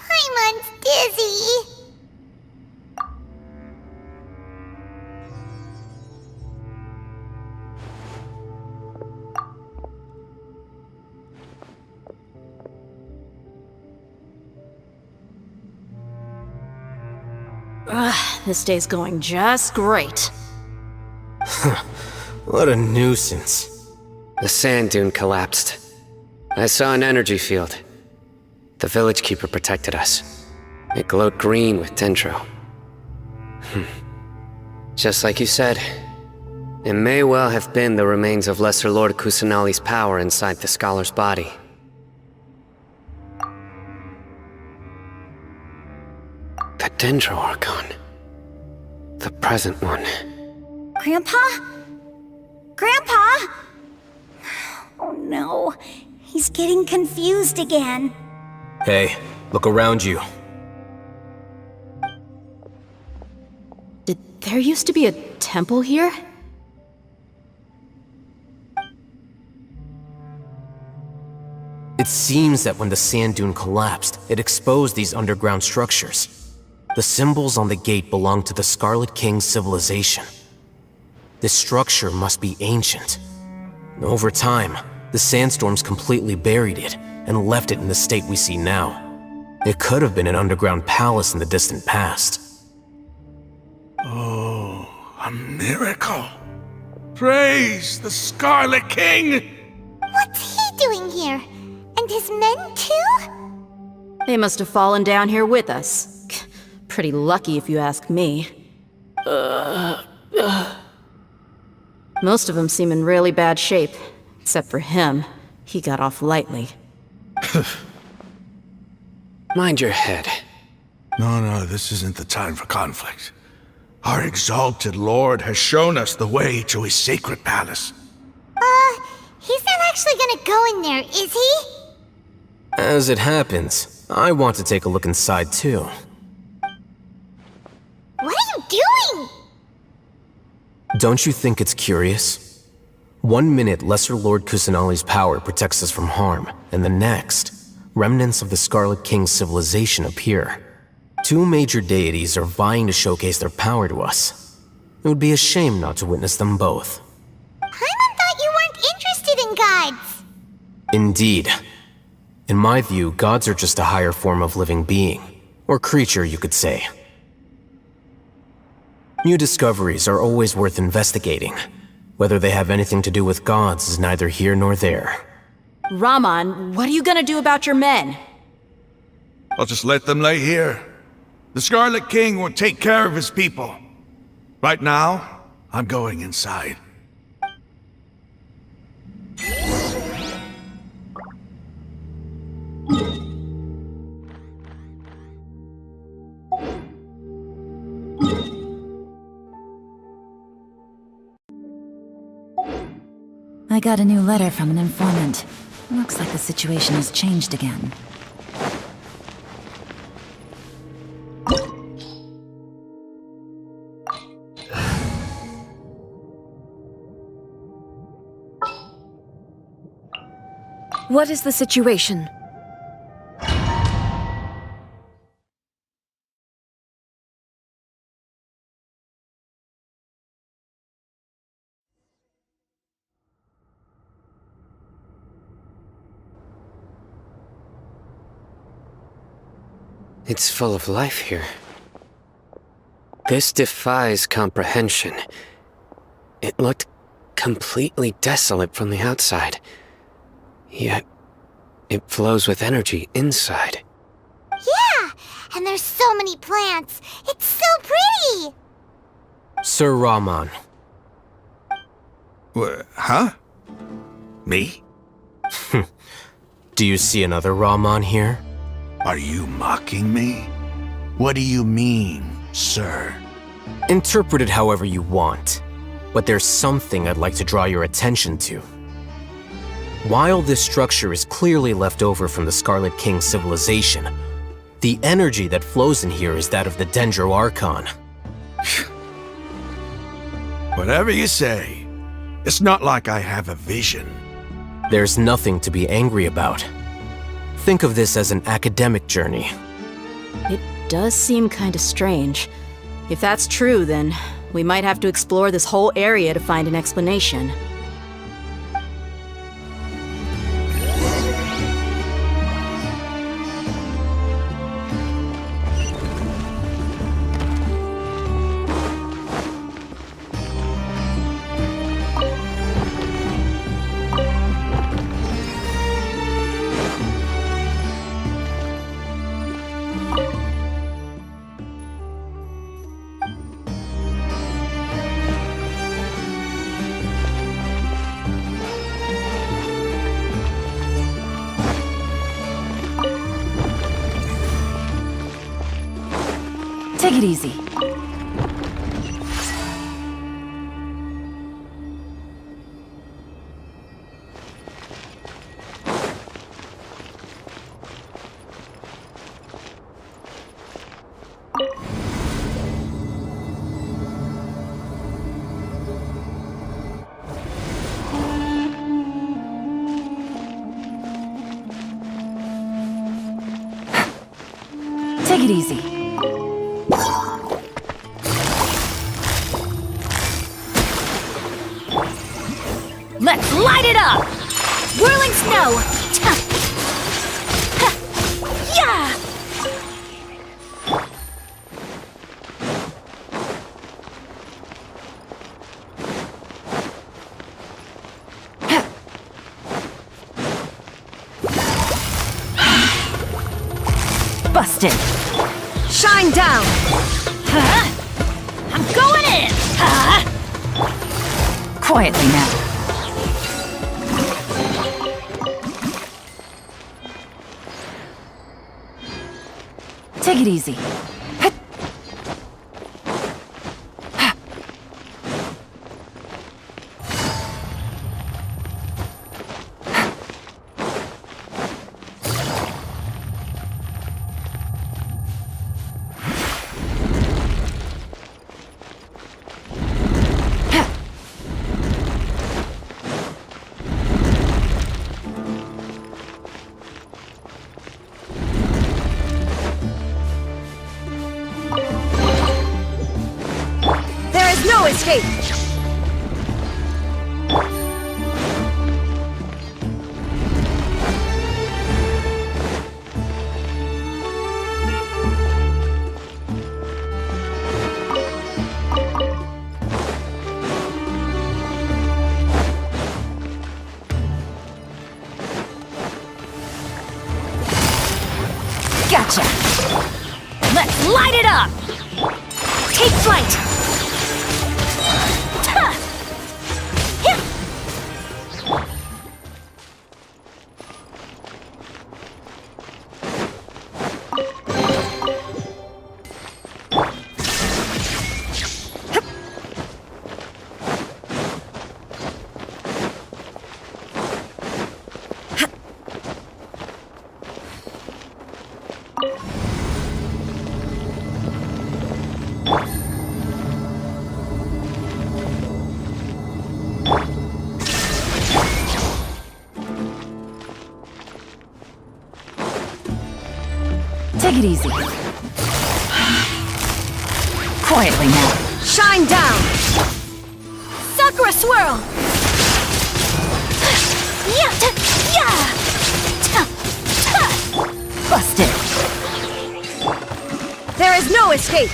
Paimon's dizzy. This day's going just great. What a nuisance. The sand dune collapsed. I saw an energy field. The village keeper protected us. It glowed green with Dendro. Just like you said, it may well have been the remains of Lesser Lord Kusanali's power inside the scholar's body. The Dendro Archon. The present one. Grandpa? Grandpa? Oh no, he's getting confused again. Hey, look around you. Did there used to be a temple here? It seems that when the sand dune collapsed, it exposed these underground structures. The symbols on the gate belong to the Scarlet King's civilization. This structure must be ancient. Over time, the sandstorms completely buried it and left it in the state we see now. It could have been an underground palace in the distant past. Oh, a miracle. Praise the Scarlet King! What's he doing here? And his men too? They must have fallen down here with us. Pretty lucky if you ask me. Most of them seem in really bad shape. Except for him. He got off lightly. Mind your head. No, this isn't the time for conflict. Our exalted lord has shown us the way to his sacred palace. He's not actually gonna go in there, is he? As it happens, I want to take a look inside too. What are you doing? Don't you think it's curious? 1 minute, Lesser Lord Kusanali's power protects us from harm, and the next, remnants of the Scarlet King's civilization appear. Two major deities are vying to showcase their power to us. It would be a shame not to witness them both. Paimon thought you weren't interested in gods. Indeed. In my view, gods are just a higher form of living being, or creature, you could say. New discoveries are always worth investigating. Whether they have anything to do with gods is neither here nor there. Raman, what are you gonna do about your men? I'll just let them lay here. The Scarlet King will take care of his people. Right now, I'm going inside. I got a new letter from an informant. Looks like the situation has changed again. What is the situation? It's full of life here. This defies comprehension. It looked completely desolate from the outside. Yet, it flows with energy inside. Yeah, and there's so many plants. It's so pretty. Sir Raman. Huh? Me? Do you see another Raman here? Are you mocking me? What do you mean, sir? Interpret it however you want, but there's something I'd like to draw your attention to. While this structure is clearly left over from the Scarlet King's civilization, the energy that flows in here is that of the Dendro Archon. Whatever you say, it's not like I have a vision. There's nothing to be angry about. Think of this as an academic journey. It does seem kinda strange. If that's true, then we might have to explore this whole area to find an explanation. Take it easy. Take it easy. Let's light it up! Whirling snow! Yeah! Busted. Shine down! I'm going in! Quietly now. Take it easy. escape! Gotcha! Let's light it up! Take flight! Ta! Hip! Take it easy. Quietly now. Shine down! Sakura swirl! Yeah! Yeah! Busted! There is no escape!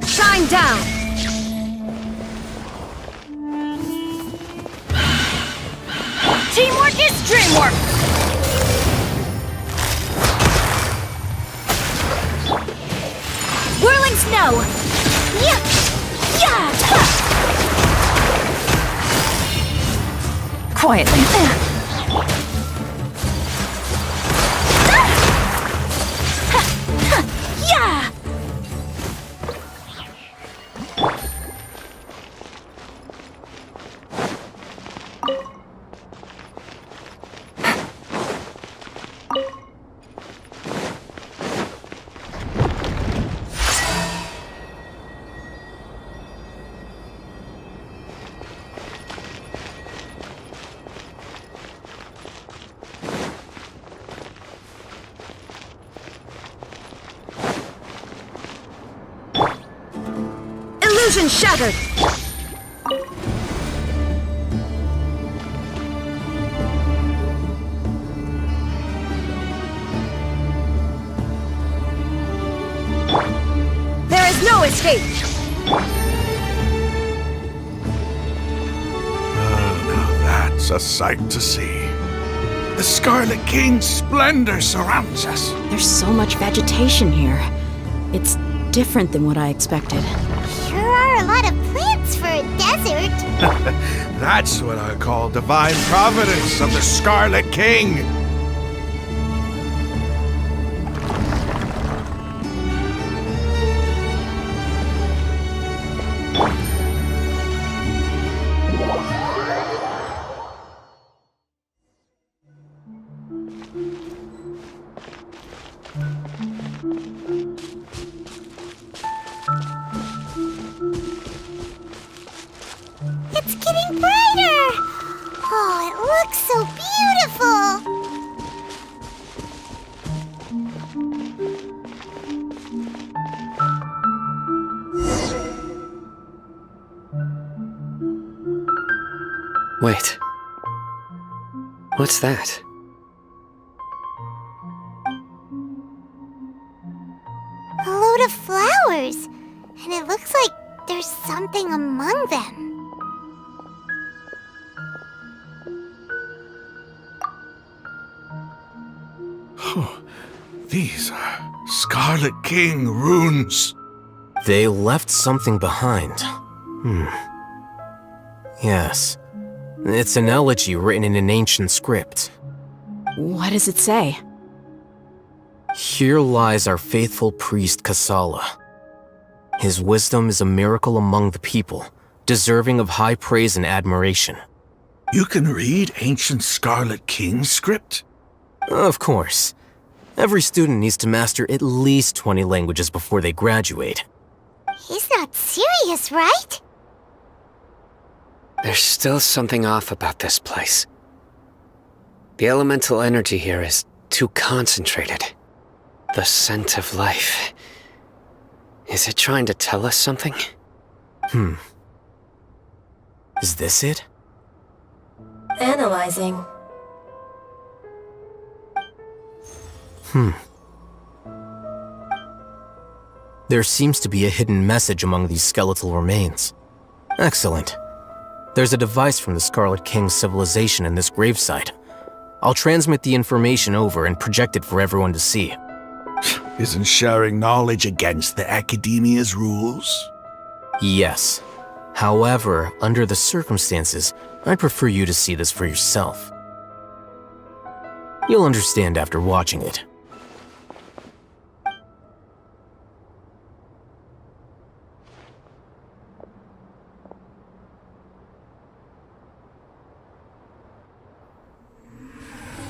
Shine down! Teamwork is dreamwork! Whirling snow! Yeah! Yeah! Quietly. Yeah! Illusion shattered! There is no escape! is a sight to see. The Scarlet King's splendor surrounds us. There's so much vegetation here. It's different than what I expected. Sure are a lot of plants for a desert. That's what I call divine providence of the Scarlet King. It's getting brighter! Oh, it looks so beautiful! Wait. What's that? A load of flowers, and it looks like there's something among them. These are Scarlet King runes. They left something behind. Yes. It's an elegy written in an ancient script. What does it say? Here lies our faithful priest Kasala. His wisdom is a miracle among the people, deserving of high praise and admiration. You can read ancient Scarlet King script? Of course. Every student needs to master at least 20 languages before they graduate. He's not serious, right? There's still something off about this place. The elemental energy here is too concentrated. The scent of life. Is it trying to tell us something? Is this it? Analyzing. There seems to be a hidden message among these skeletal remains. Excellent. There's a device from the Scarlet King's civilization in this gravesite. I'll transmit the information over and project it for everyone to see. Isn't sharing knowledge against the Academia's rules? Yes. However, under the circumstances, I'd prefer you to see this for yourself. You'll understand after watching it.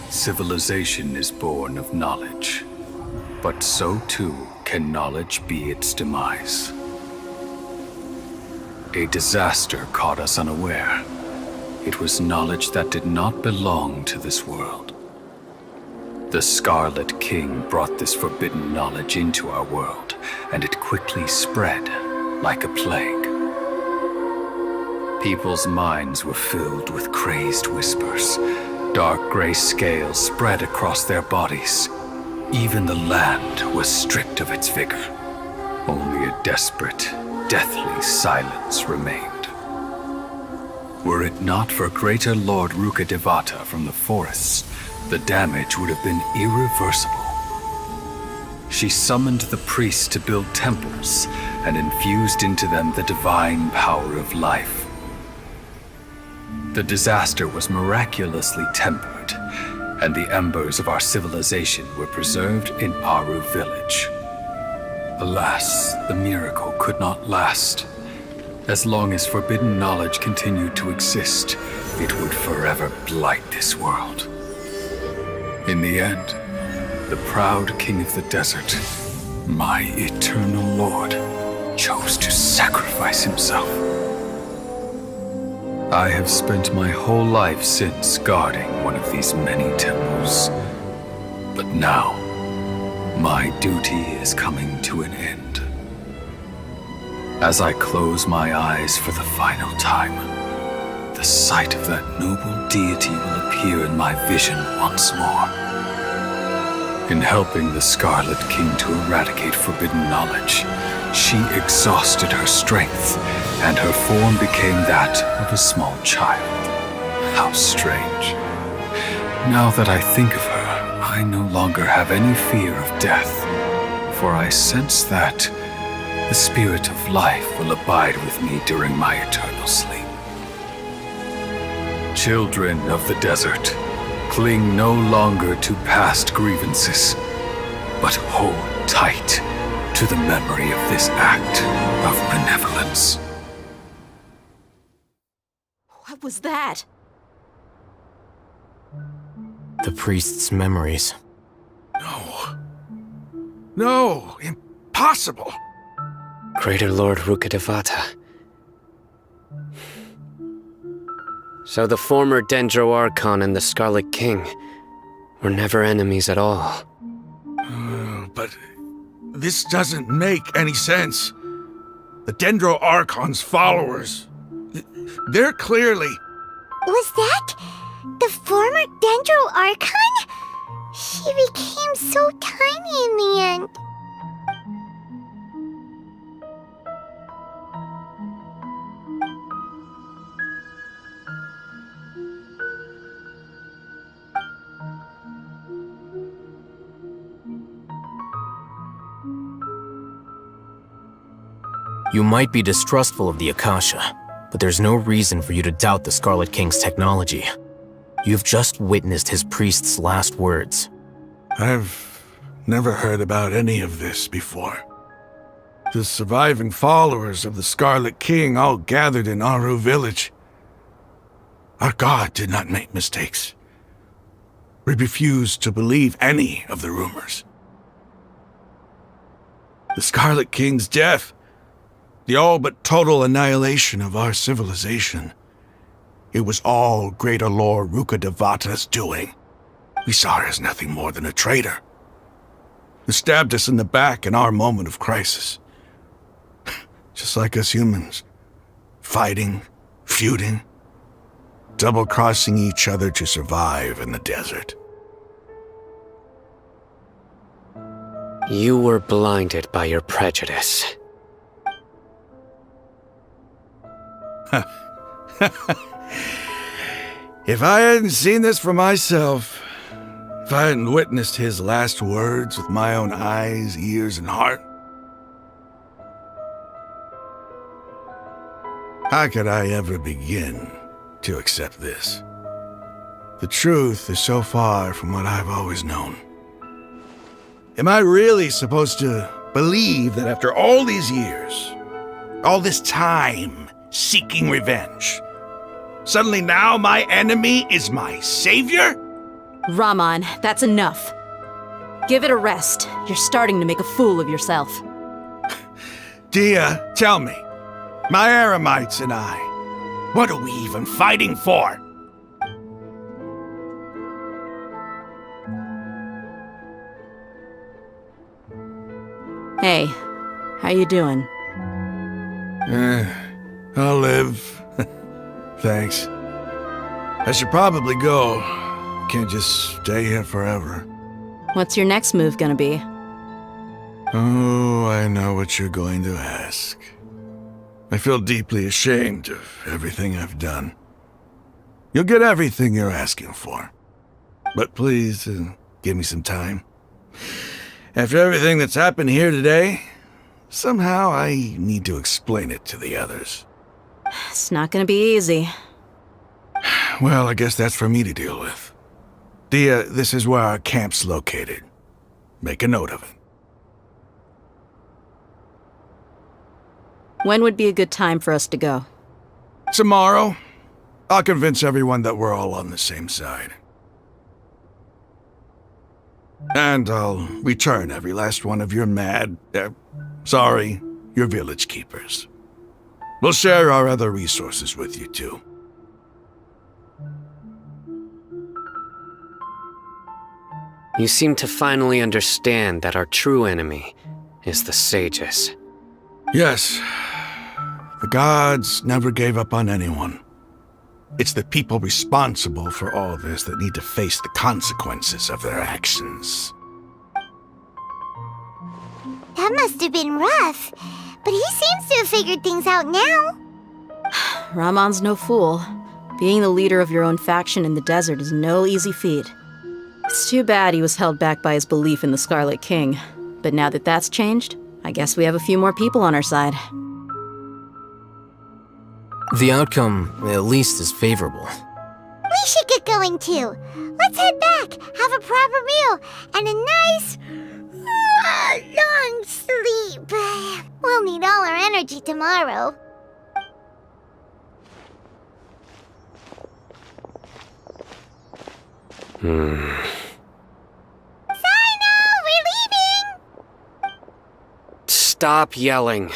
Civilization is born of knowledge, but so too can knowledge be its demise. A disaster caught us unaware. It was knowledge that did not belong to this world. The Scarlet King brought this forbidden knowledge into our world, and it quickly spread like a plague. People's minds were filled with crazed whispers. Dark gray scales spread across their bodies. Even the land was stripped of its vigor. Only a desperate, deathly silence remained. Were it not for greater Lord Ruka Devata from the forests, the damage would have been irreversible. She summoned the priests to build temples and infused into them the divine power of life. The disaster was miraculously tempered, and the embers of our civilization were preserved in Aru village. Alas, the miracle could not last. As long as forbidden knowledge continued to exist, it would forever blight this world. In the end, the proud king of the desert, my eternal lord, chose to sacrifice himself. I have spent my whole life since guarding one of these many temples. But now, my duty is coming to an end. As I close my eyes for the final time, the sight of that noble deity will appear in my vision once more. In helping the Scarlet King to eradicate forbidden knowledge, she exhausted her strength, and her form became that of a small child. How strange. Now that I think of her, I no longer have any fear of death, for I sense that the spirit of life will abide with me during my eternal sleep. Children of the desert, cling no longer to past grievances, but hold tight to the memory of this act of benevolence. What was that? The priest's memories. No, impossible. Greater Lord Rukkhadevata. So the former Dendro Archon and the Scarlet King were never enemies at all. But this doesn't make any sense. The Dendro Archon's followers, they're clearly... Was that the former Dendro Archon? She became so tiny in the end. You might be distrustful of the Akasha, but there's no reason for you to doubt the Scarlet King's technology. You've just witnessed his priest's last words. I've never heard about any of this before. The surviving followers of the Scarlet King all gathered in Aru village. Our god did not make mistakes. We refused to believe any of the rumors. The Scarlet King's death, the all but total annihilation of our civilization, it was all Greater Lord Rukkhadevata's doing. We saw her as nothing more than a traitor, who stabbed us in the back in our moment of crisis. Just like us humans, fighting, feuding, double-crossing each other to survive in the desert. You were blinded by your prejudice. If I hadn't seen this for myself, if I hadn't witnessed his last words with my own eyes, ears, and heart, how could I ever begin to accept this? The truth is so far from what I've always known. Am I really supposed to believe that after all these years, all this time seeking revenge, suddenly now my enemy is my savior? Raman, that's enough. Give it a rest. You're starting to make a fool of yourself. Dehya, tell me, my Aramites and I, what are we even fighting for? Hey, how you doing? I'll live. Thanks. I should probably go. Can't just stay here forever. What's your next move gonna be? Oh, I know what you're going to ask. I feel deeply ashamed of everything I've done. You'll get everything you're asking for. But please, give me some time. After everything that's happened here today, somehow I need to explain it to the others. It's not gonna be easy. Well, I guess that's for me to deal with. Dehya, this is where our camp's located. Make a note of it. When would be a good time for us to go? Tomorrow, I'll convince everyone that we're all on the same side. And I'll return every last one of your your village keepers. We'll share our other resources with you too. You seem to finally understand that our true enemy is the sages. Yes. The gods never gave up on anyone. It's the people responsible for all this that need to face the consequences of their actions. That must have been rough, but he seems to have figured things out now. Raman's no fool. Being the leader of your own faction in the desert is no easy feat. It's too bad he was held back by his belief in the Scarlet King. But now that that's changed, I guess we have a few more people on our side. The outcome, at least, is favorable. We should get going too. Let's head back, have a proper meal, and a nice, long sleep. We'll need all our energy tomorrow. Cyno, we're leaving! Stop yelling.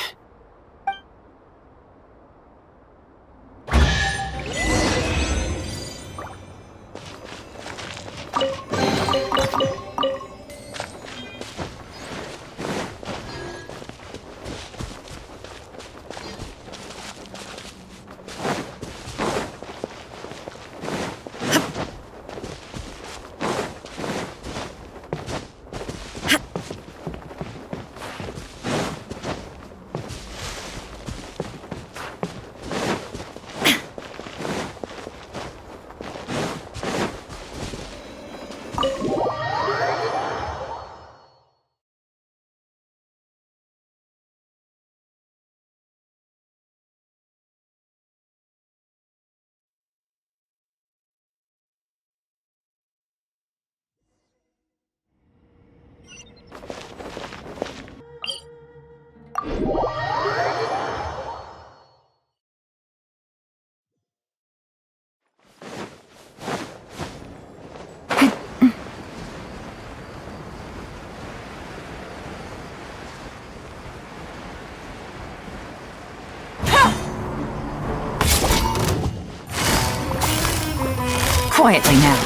Quietly now.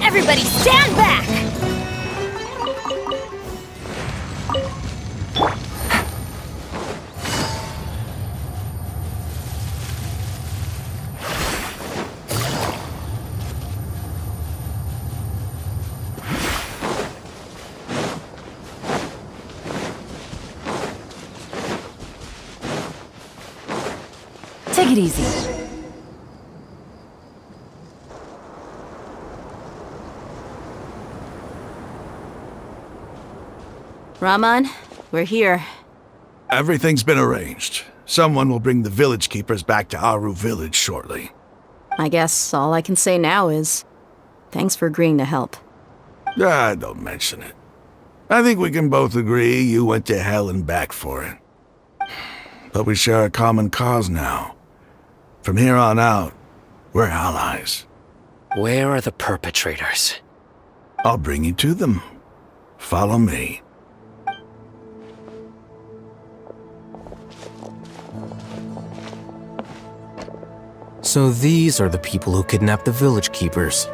Everybody stand back! Take it easy. Rahman, we're here. Everything's been arranged. Someone will bring the village keepers back to Aru village shortly. I guess all I can say now is, thanks for agreeing to help. Don't mention it. I think we can both agree you went to hell and back for it. But we share a common cause now. From here on out, we're allies. Where are the perpetrators? I'll bring you to them. Follow me. So these are the people who kidnapped the village keepers.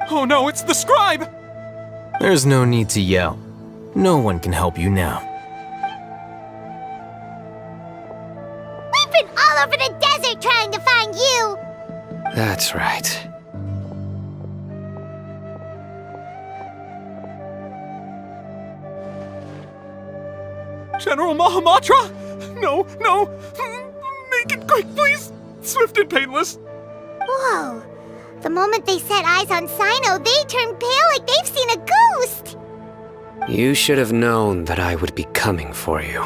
Oh no, it's the scribe! There's no need to yell. No one can help you now. We've been all over the desert trying to find you! That's right. General Mahamatra? No, no! Make it quick, please! Swift and painless! Whoa. The moment they set eyes on Cyno, they turned pale like they've seen a ghost! You should have known that I would be coming for you.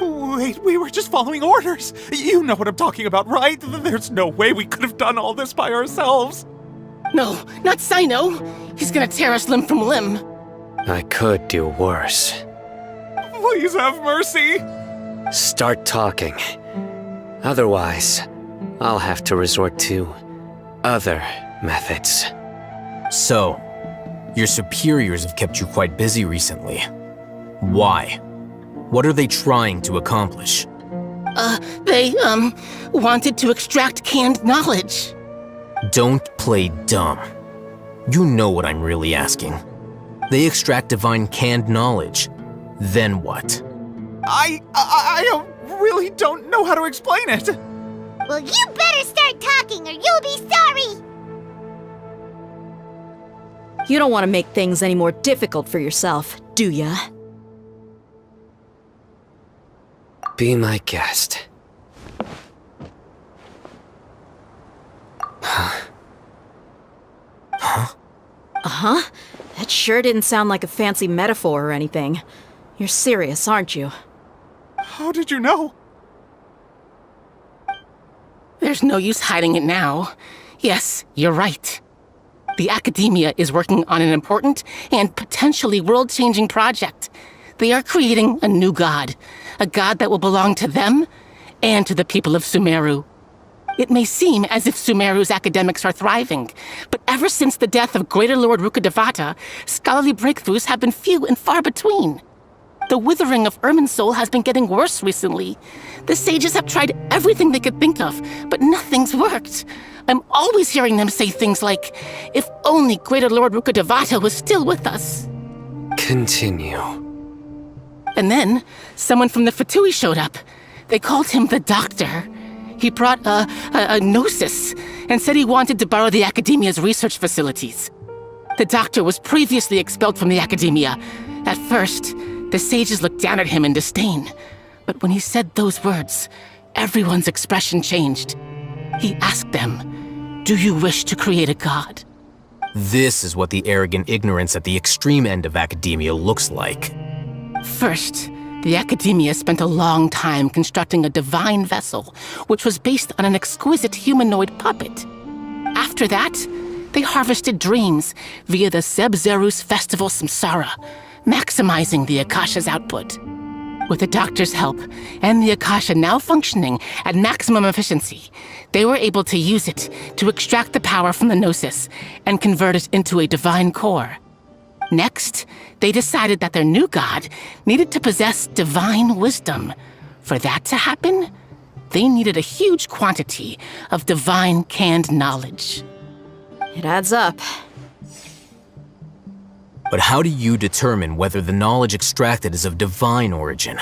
Wait, we were just following orders! You know what I'm talking about, right? There's no way we could have done all this by ourselves! No, not Cyno! He's gonna tear us limb from limb! I could do worse. Please have mercy! Start talking. Otherwise, I'll have to resort to other methods. So, your superiors have kept you quite busy recently. Why? What are they trying to accomplish? They wanted to extract canned knowledge. Don't play dumb. You know what I'm really asking. They extract divine canned knowledge. Then what? I really don't know how to explain it. Well, you better start talking or you'll be sorry! You don't want to make things any more difficult for yourself, do ya? Be my guest. Huh? Uh-huh. That sure didn't sound like a fancy metaphor or anything. You're serious, aren't you? How did you know? There's no use hiding it now. Yes, you're right. The Academia is working on an important and potentially world-changing project. They are creating a new god. A god that will belong to them and to the people of Sumeru. It may seem as if Sumeru's academics are thriving, but ever since the death of Greater Lord Rukkhadevata, scholarly breakthroughs have been few and far between. The withering of Irminsul has been getting worse recently. The sages have tried everything they could think of, but nothing's worked. I'm always hearing them say things like, if only Greater Lord Rukkhadevata was still with us. Continue. And then, someone from the Fatui showed up. They called him the Doctor. He brought a gnosis and said he wanted to borrow the Academia's research facilities. The Doctor was previously expelled from the Academia. At first, the sages looked down at him in disdain. But when he said those words, everyone's expression changed. He asked them, "Do you wish to create a god?" This is what the arrogant ignorance at the extreme end of academia looks like. First, the Academia spent a long time constructing a divine vessel, which was based on an exquisite humanoid puppet. After that, they harvested dreams via the Seb-Zerus Festival Samsara, maximizing the Akasha's output. With the Doctor's help, and the Akasha now functioning at maximum efficiency, they were able to use it to extract the power from the Gnosis and convert it into a divine core. Next, they decided that their new god needed to possess divine wisdom. For that to happen, they needed a huge quantity of divine canned knowledge. It adds up. But how do you determine whether the knowledge extracted is of divine origin?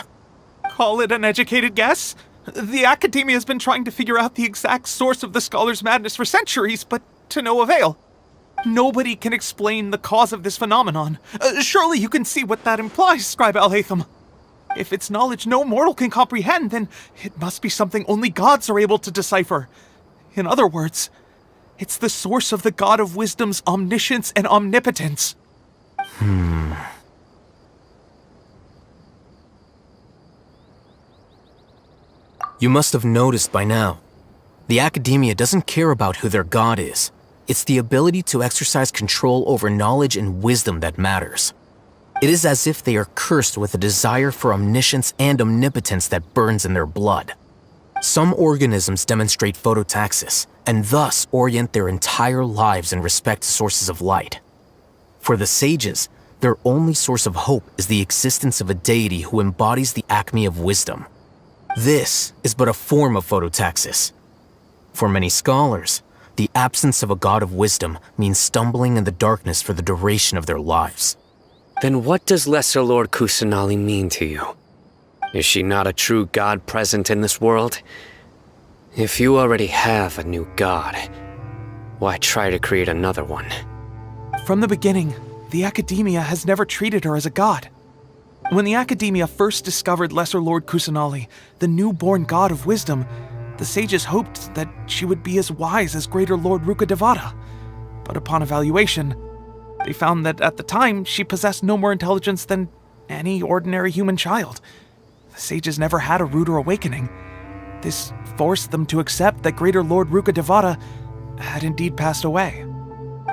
Call it an educated guess? The Academia has been trying to figure out the exact source of the Scholar's madness for centuries, but to no avail. Nobody can explain the cause of this phenomenon. Surely you can see what that implies, Scribe Alhaitham. If it's knowledge no mortal can comprehend, then it must be something only gods are able to decipher. In other words, it's the source of the God of Wisdom's omniscience and omnipotence. You must have noticed by now. The Academia doesn't care about who their god is. It's the ability to exercise control over knowledge and wisdom that matters. It is as if they are cursed with a desire for omniscience and omnipotence that burns in their blood. Some organisms demonstrate phototaxis, and thus orient their entire lives in respect to sources of light. For the sages, their only source of hope is the existence of a deity who embodies the acme of wisdom. This is but a form of phototaxis. For many scholars, the absence of a god of wisdom means stumbling in the darkness for the duration of their lives. Then what does Lesser Lord Kusanali mean to you? Is she not a true god present in this world? If you already have a new god, why try to create another one? From the beginning, the Academia has never treated her as a god. When the Academia first discovered Lesser Lord Kusanali, the newborn god of wisdom, the sages hoped that she would be as wise as Greater Lord Rukkhadevata. But upon evaluation, they found that at the time she possessed no more intelligence than any ordinary human child. The sages never had a ruder awakening. This forced them to accept that Greater Lord Rukkhadevata had indeed passed away.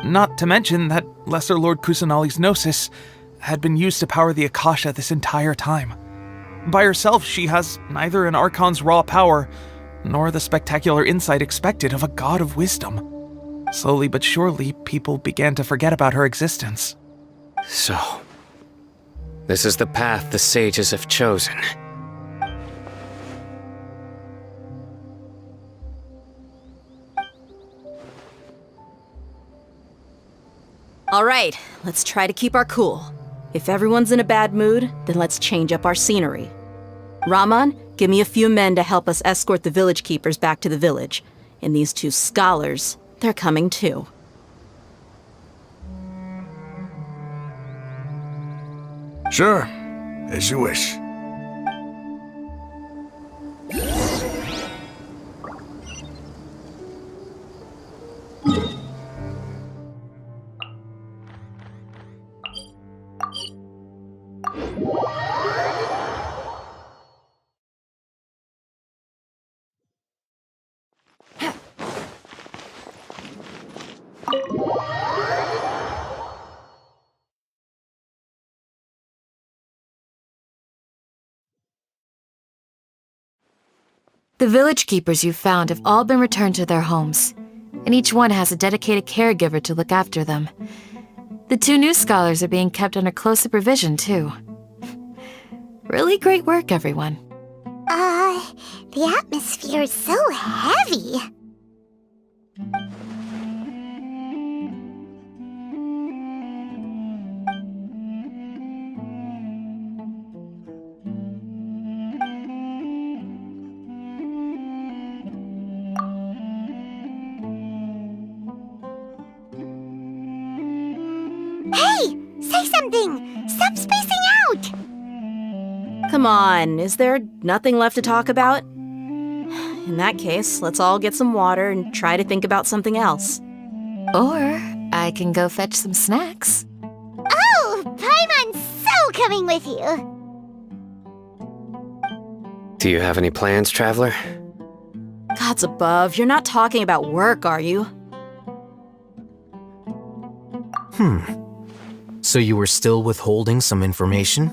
Not to mention that Lesser Lord Kusanali's Gnosis had been used to power the Akasha this entire time. By herself, she has neither an Archon's raw power, nor the spectacular insight expected of a god of wisdom. Slowly but surely, people began to forget about her existence. So, this is the path the sages have chosen. All right, let's try to keep our cool. If everyone's in a bad mood, then let's change up our scenery. Raman, give me a few men to help us escort the village keepers back to the village. And these two scholars, they're coming too. Sure, as you wish. The village keepers you've found have all been returned to their homes, and each one has a dedicated caregiver to look after them. The 2 new scholars are being kept under close supervision, too. Really great work, everyone. The atmosphere is so heavy. Hey! Say something! Stop spacing out! Come on, is there nothing left to talk about? In that case, let's all get some water and try to think about something else. Or I can go fetch some snacks. Oh! Paimon's so coming with you! Do you have any plans, Traveler? Gods above, you're not talking about work, are you? So you were still withholding some information?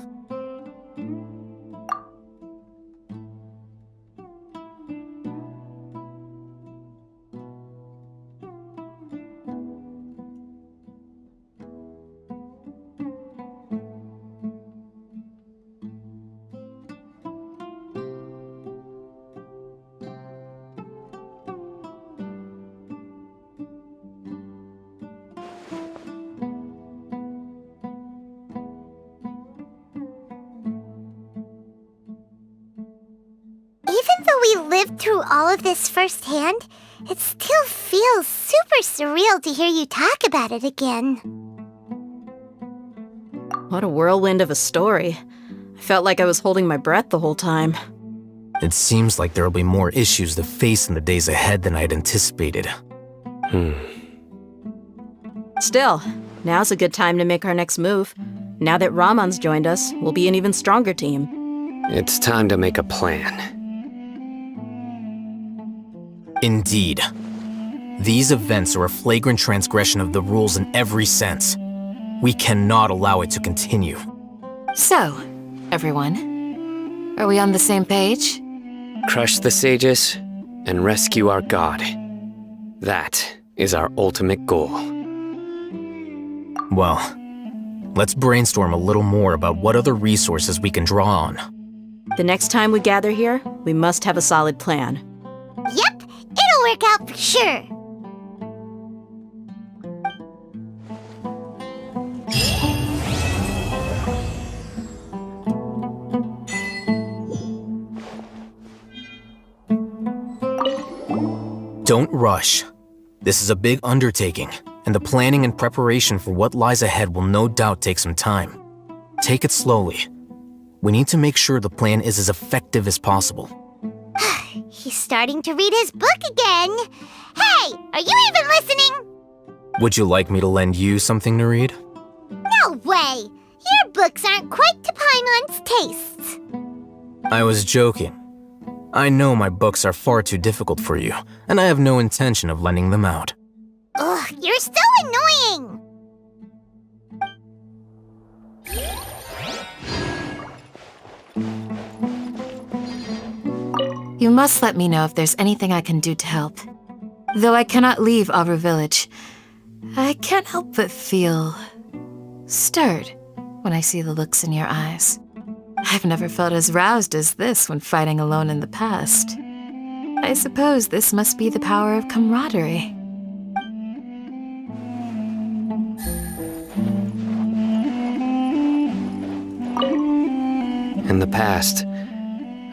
Even though we lived through all of this firsthand, it still feels super surreal to hear you talk about it again. What a whirlwind of a story. I felt like I was holding my breath the whole time. It seems like there'll be more issues to face in the days ahead than I'd anticipated. Still, now's a good time to make our next move. Now that Ramon's joined us, we'll be an even stronger team. It's time to make a plan. Indeed. These events are a flagrant transgression of the rules in every sense. We cannot allow it to continue. So, everyone, are we on the same page? Crush the sages and rescue our god. That is our ultimate goal. Well, let's brainstorm a little more about what other resources we can draw on. The next time we gather here, we must have a solid plan. Yep, it'll work out for sure. Don't rush. This is a big undertaking, and the planning and preparation for what lies ahead will no doubt take some time. Take it slowly. We need to make sure the plan is as effective as possible. He's starting to read his book again. Hey, are you even listening? Would you like me to lend you something to read? No way! Your books aren't quite to Paimon's tastes. I was joking. I know my books are far too difficult for you, and I have no intention of lending them out. Ugh, you're so annoying! You must let me know if there's anything I can do to help. Though I cannot leave Aru Village, I can't help but feel stirred when I see the looks in your eyes. I've never felt as roused as this when fighting alone in the past. I suppose this must be the power of camaraderie. In the past,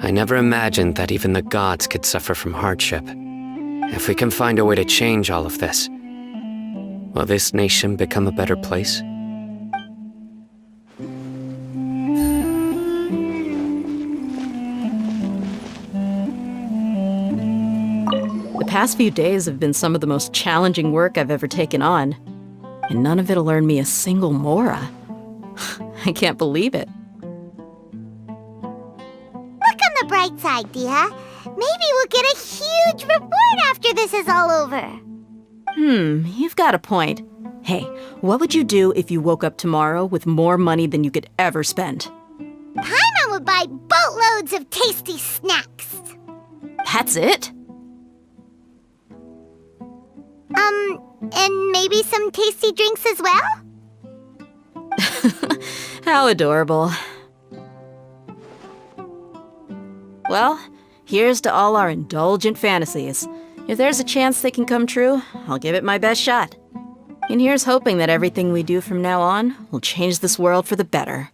I never imagined that even the gods could suffer from hardship. If we can find a way to change all of this, will this nation become a better place? past few days have been some of the most challenging work I've ever taken on. And none of it'll earn me a single mora. I can't believe it. Look on the bright side, Dehya. Maybe we'll get a huge reward after this is all over. You've got a point. Hey, what would you do if you woke up tomorrow with more money than you could ever spend? Paimon would buy boatloads of tasty snacks. That's it? And maybe some tasty drinks as well? How adorable. Well, here's to all our indulgent fantasies. If there's a chance they can come true, I'll give it my best shot. And here's hoping that everything we do from now on will change this world for the better.